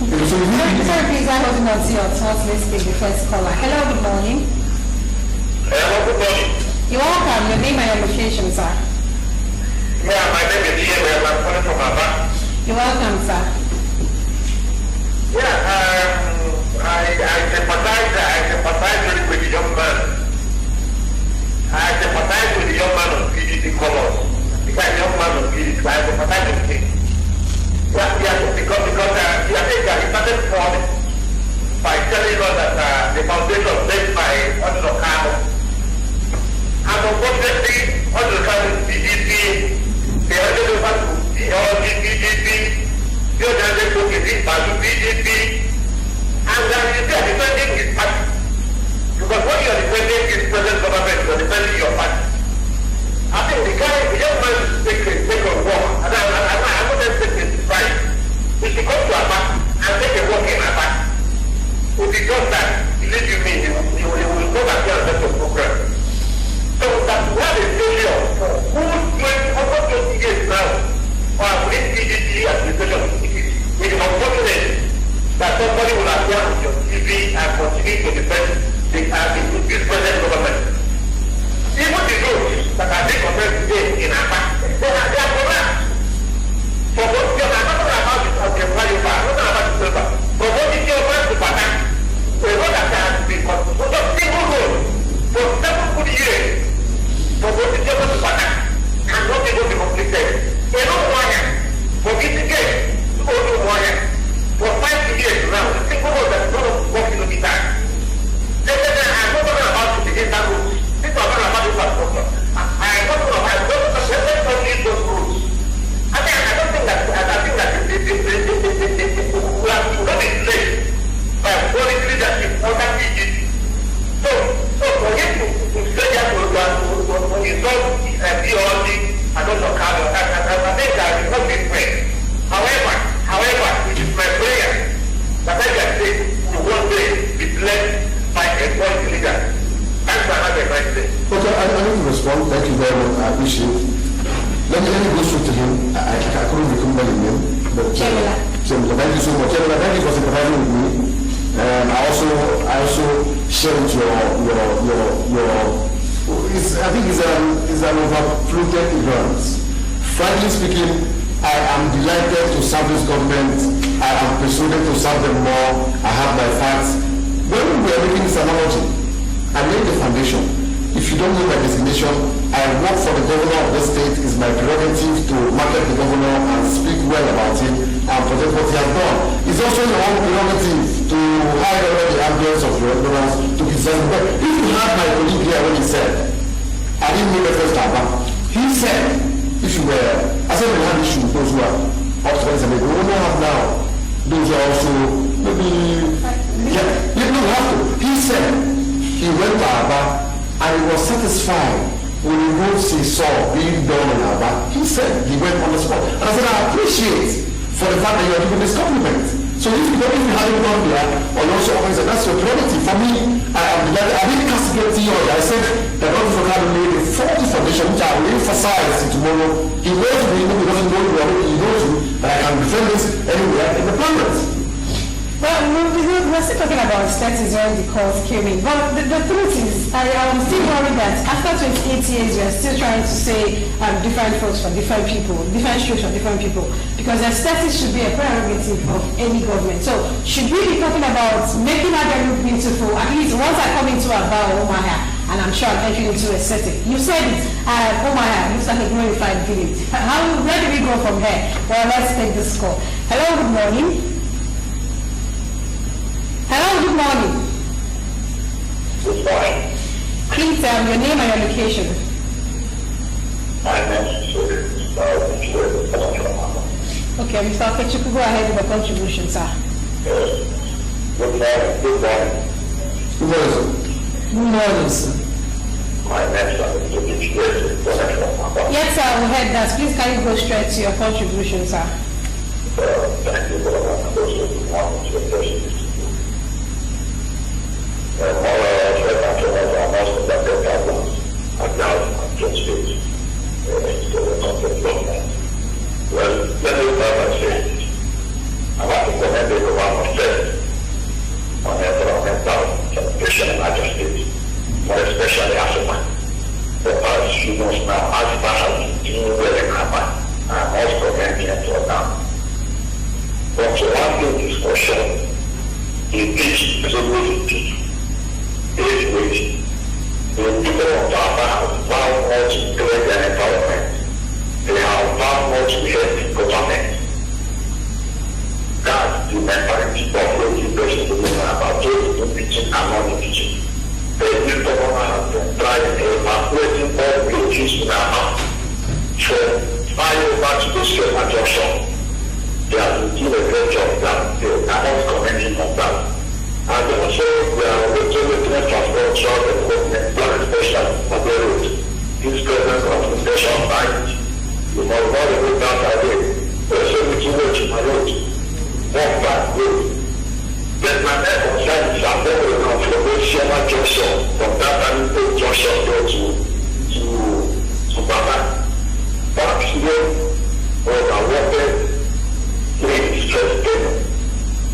Sorry, please, I'm holding on to your thoughts. Let's take the first caller. Hello, good morning. Hello, good morning. You're welcome. Your name and your location, sir. Yeah, my name is Ian. I'm calling from Abia. You're welcome, sir. Yeah, I sympathize really with the young man. I sympathize I sympathize with him. Because he started forming by telling us that the foundation based by Honorable Kano. And unfortunately, Honorable Kano is PDP, the other over to the PDP, the other book is PDP, and then you are defending his party. Because when you are defending his present government, you are defending your party. I think the young man should take a walk, and I wouldn't take his right. He should come to Abia and take a walk in Abia. If he does that, believe you me, he will go back here and set a program. So that we have a failure who's doing over 20 years now for our PDP administration. It is unfortunate that somebody will appear on your TV and continue to defend the present government. Even the roads that are being compared today in Abia, they are correct. For what you are not about the flyover, not about the silver. For what is your plan to Batak? A road that has been constructed, a single road for 7 good years. For what is your plan to Batak? And not able to be completed. A road wire for Gitigate to go to wire for 5 years now. A single road that is not 4 kilometers. I'm not talking about the data road. This is not about the infrastructure. I'm not talking about those roads. I don't think that we have to not be late by quality leadership on that PDP. So for him to say that when you saw theology and also Kano, I think that is not being fair. However, it is my prayer that I can say one day is led by a quality leader. Thanks for having a nice day. Okay, I need to respond. Thank you very much. I appreciate it. Let me go straight to him. I couldn't remember the name. But Chemela, thank you so much. Chemela, thank you for sympathizing with me. I also shared I think it's an overfluted ignorance. Frankly speaking, I am delighted to serve this government. I am persuaded to serve them more. I have my facts. When we are making this analogy, I laid the foundation. If you don't know my designation, I work for the governor of the state. It's my prerogative to market the governor and speak well about him and protect what he has done. It's also your own prerogative to hide under the ambience of your ignorance to criticize. But if you had my colleague here when he said, I didn't know the first time, he said, if you were, I said we had issues with those who are up to 20 and we don't have now. Those are also, maybe, you don't have to. He said, he went to Abia, and he was satisfied with the roads he saw being done in Abia. He said he went on the spot. And I said, I appreciate for the fact that you are giving this compliment. So if you haven't gone there, or you also organize, that's your prerogative. For me, I am delighted. I didn't castigate you. I said that God for God laid a faulty foundation, which I will emphasize tomorrow. He knows me, he doesn't know you, he knows you, that I can defend this anywhere in the planet. Well, we're still talking about status when the calls came in. But the truth is, I'm still worried that after 28 years, we are still trying to say different folks for different people, different strokes for different people. Because the status should be a prerogative of any government. So, should we be talking about making Abia look beautiful? At least once I come into Abia or Omaya, and I'm sure I'm entering into a setting. You said it, Omaya looks like a glorified village. Where do we go from here? Well, let's take this call. Hello, good morning. Hello, good morning. Good morning. Please tell your name and your location. My name is Okay, Mr. Okechukwu, go ahead with the contribution, sir. Good morning. Good morning. Good morning. Good morning, sir. My name is Yes, sir, we heard that. Please can you go straight to your contribution, sir? Thank you very much. Good morning to the person. Well, let me start by saying, I want to commend the government first on environmental sanitation and majesty, more especially Africa. For us humans now, as far as doing well in Africa, and also commending it for now. But to one thing is for sure, it is a which the people of Abia have found much great environment. They have found much the mentality of raising person to know about those in teaching and non-teaching. The new government has been trying to evacuate all the issues in our mouth. So, over to the same adjunction. They have been doing a great job that they are not commenting on that. And also, they are looking at transport throughout the development plan, especially on the road. This present confrontation site, you must not go down that way. There's so much road to my road. Walk back road. Then my next concern is I'm going to come from the Shema junction, from that junction there to Baba. Back here, or the water, really stress payment.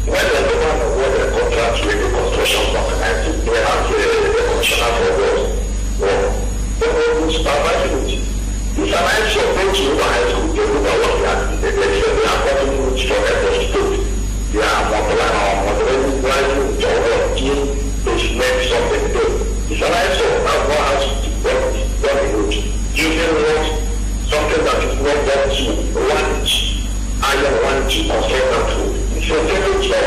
When the government awarded a contract with the construction company, I think they have the commissioner for work. They will supervise it. It's an answer of those who are high school, they look at what they are doing. They say they are getting it from every state. They are modeling driving to our team, they should make something good. It's an answer of how one has to done it. Using what something that is not done to want, I don't want to construct that food. It's a very small.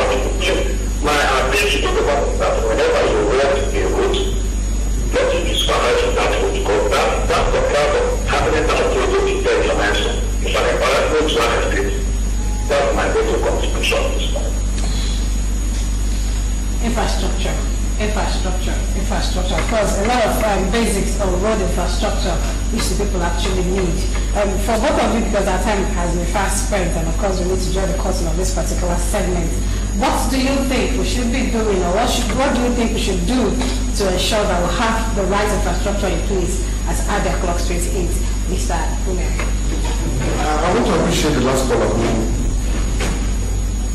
My ability to talk about that whenever you work in a road, let it be supervised that road, because that's the part of happening that road is there is an answer. It's an embarrassment to an estate. That's my little contribution this morning. Infrastructure. Of course, a lot of basics of road infrastructure which the people actually need. For both of you, because our time has been fast spent, and of course we need to draw the curtain of this particular segment. What do you think we should be doing, or what do you think we should do to ensure that we have the right infrastructure in place as Abia clocks 28? Mr. Ume. I want to appreciate the last caller who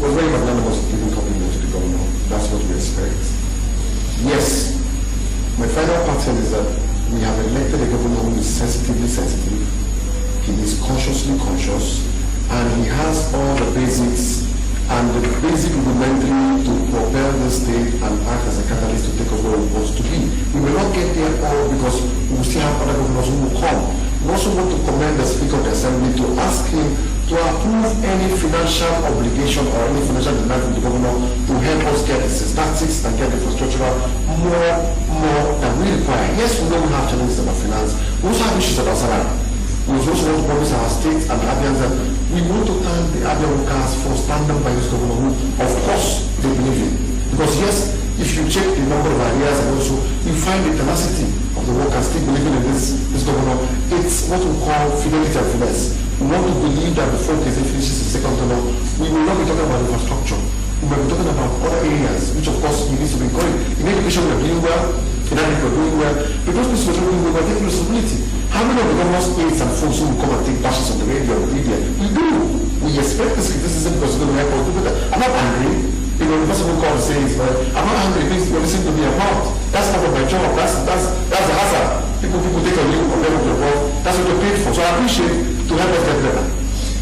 was very magnanimous giving compliment to the governor. That's what we expect. Yes, my final pattern is that we have elected a governor who is sensitive, he is consciously conscious, and he has all the basics and the basic rudimentary to propel the state and act as a catalyst to take us where we want to be. We will not get there all because we will still have other governors who will come. We also want to commend the Speaker of the Assembly to ask him to approve any financial obligation or any financial demand from the governor to help us get the statistics and get the infrastructure more than we require. Yes, we know we have challenges about finance. We also have issues about salary. We also want to promise our states and Abians that we want to thank the Abia workers for standing by this governor who, of course, they believe in. Because yes, if you check the number of areas and also you find the tenacity of the workers still believing in this governor, it's what we call fidelity and finesse. We want to believe that before KZ finishes the second term, we will not be talking about infrastructure. We will be talking about other areas, which of course we need to be encouraged. In education, we are doing well. In agriculture, we're doing well. Because this was doing well, we're taking responsibility. How many of the governor's aides and folks who will come and take bashes on the radio or media? We do. We expect this criticism because it's going to help us do better. I'm not angry. You know, the person who calls says, I'm not angry because you're listening to me about. That's part of my job. That's the hazard. People take a view of them with your work. That's what you're paid for. So I appreciate to help us get better.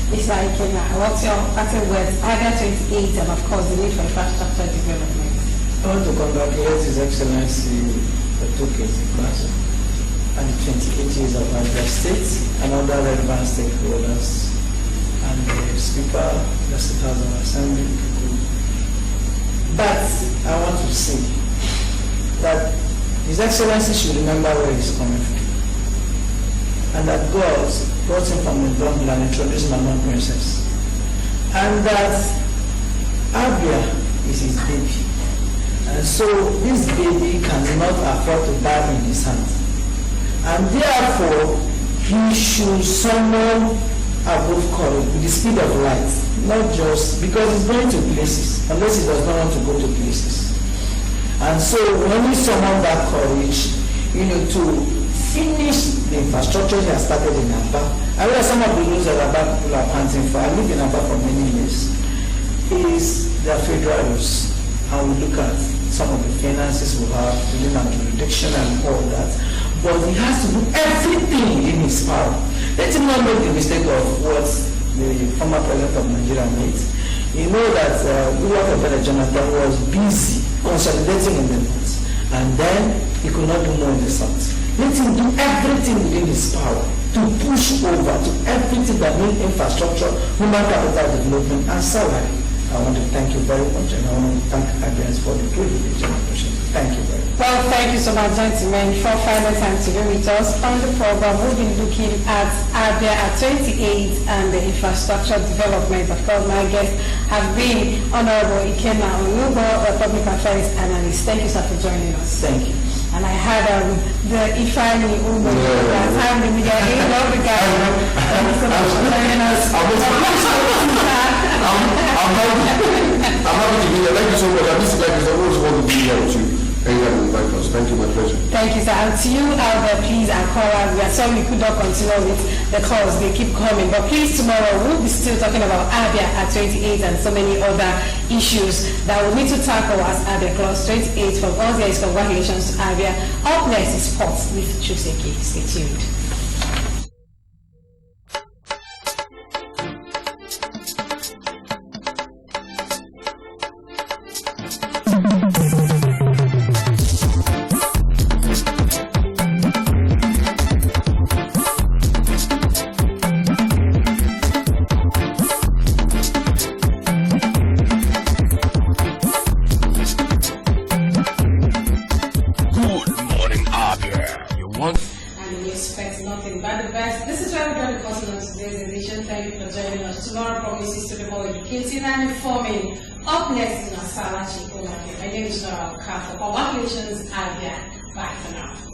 Mr. Ikena, what's your parting words? Abia 28 and of course the need for infrastructure development. I want to congratulate His Excellency Dr. Kezi Kwaso and the 28 years of Abia State and other relevant stakeholders and the Speaker, the State House of Assembly. But I want to say that His Excellency should remember where he's coming from. And that God brought him from the jungle and introduced him among princess. And that Abia is his baby. And so this baby cannot afford to die in his hands. And therefore, he should summon above courage with the speed of light. Not just because he's going to places, unless he does not want to go to places. And so when we summon that courage, to finish the infrastructure he has started in Abia. I read some of the rules that Abia people are panting for. I lived in Abia for many years. Is their federal rules. And we look at some of the finances we have within our jurisdiction and all that. But he has to do everything in his power. Let him not make the mistake of what the former president of Nigeria made. You know that Goodluck Jonathan was busy consolidating in the north. And then he could not do more in the south. Let him do everything within his power to push over to everything that means infrastructure, human capital development, and salary. I want to thank you very much, and I want to thank Abians for the privilege and opportunity. Thank you very much. Well, thank you so much, gentlemen, for finding time to be with us on the program. We'll be looking at Abia at 28 and the infrastructure development. Of course, my guests have been Honorable Ikena Onugo, a public affairs analyst. Thank you, sir, for joining us. Thank you. And I had the Ifeanyi Umo, that time the media, he loved the guy. Thank you so much for joining us. I'm happy to be here. Thank you so much. I always want to be here with you. Thank you, my pleasure. Thank you, sir. And to you out there, please, and callers, we are sorry we could not continue with the calls. They keep coming. But please, tomorrow, we'll be still talking about Abia at 28 and so many other issues that we need to tackle as Abia Clause 28. From all there is congratulations to Abia. Up next is sports with Chuseki. Stay tuned. And informing. Up next is Nasala Chico. My name is Nora Okafor. Congratulations, Abia. Bye for now.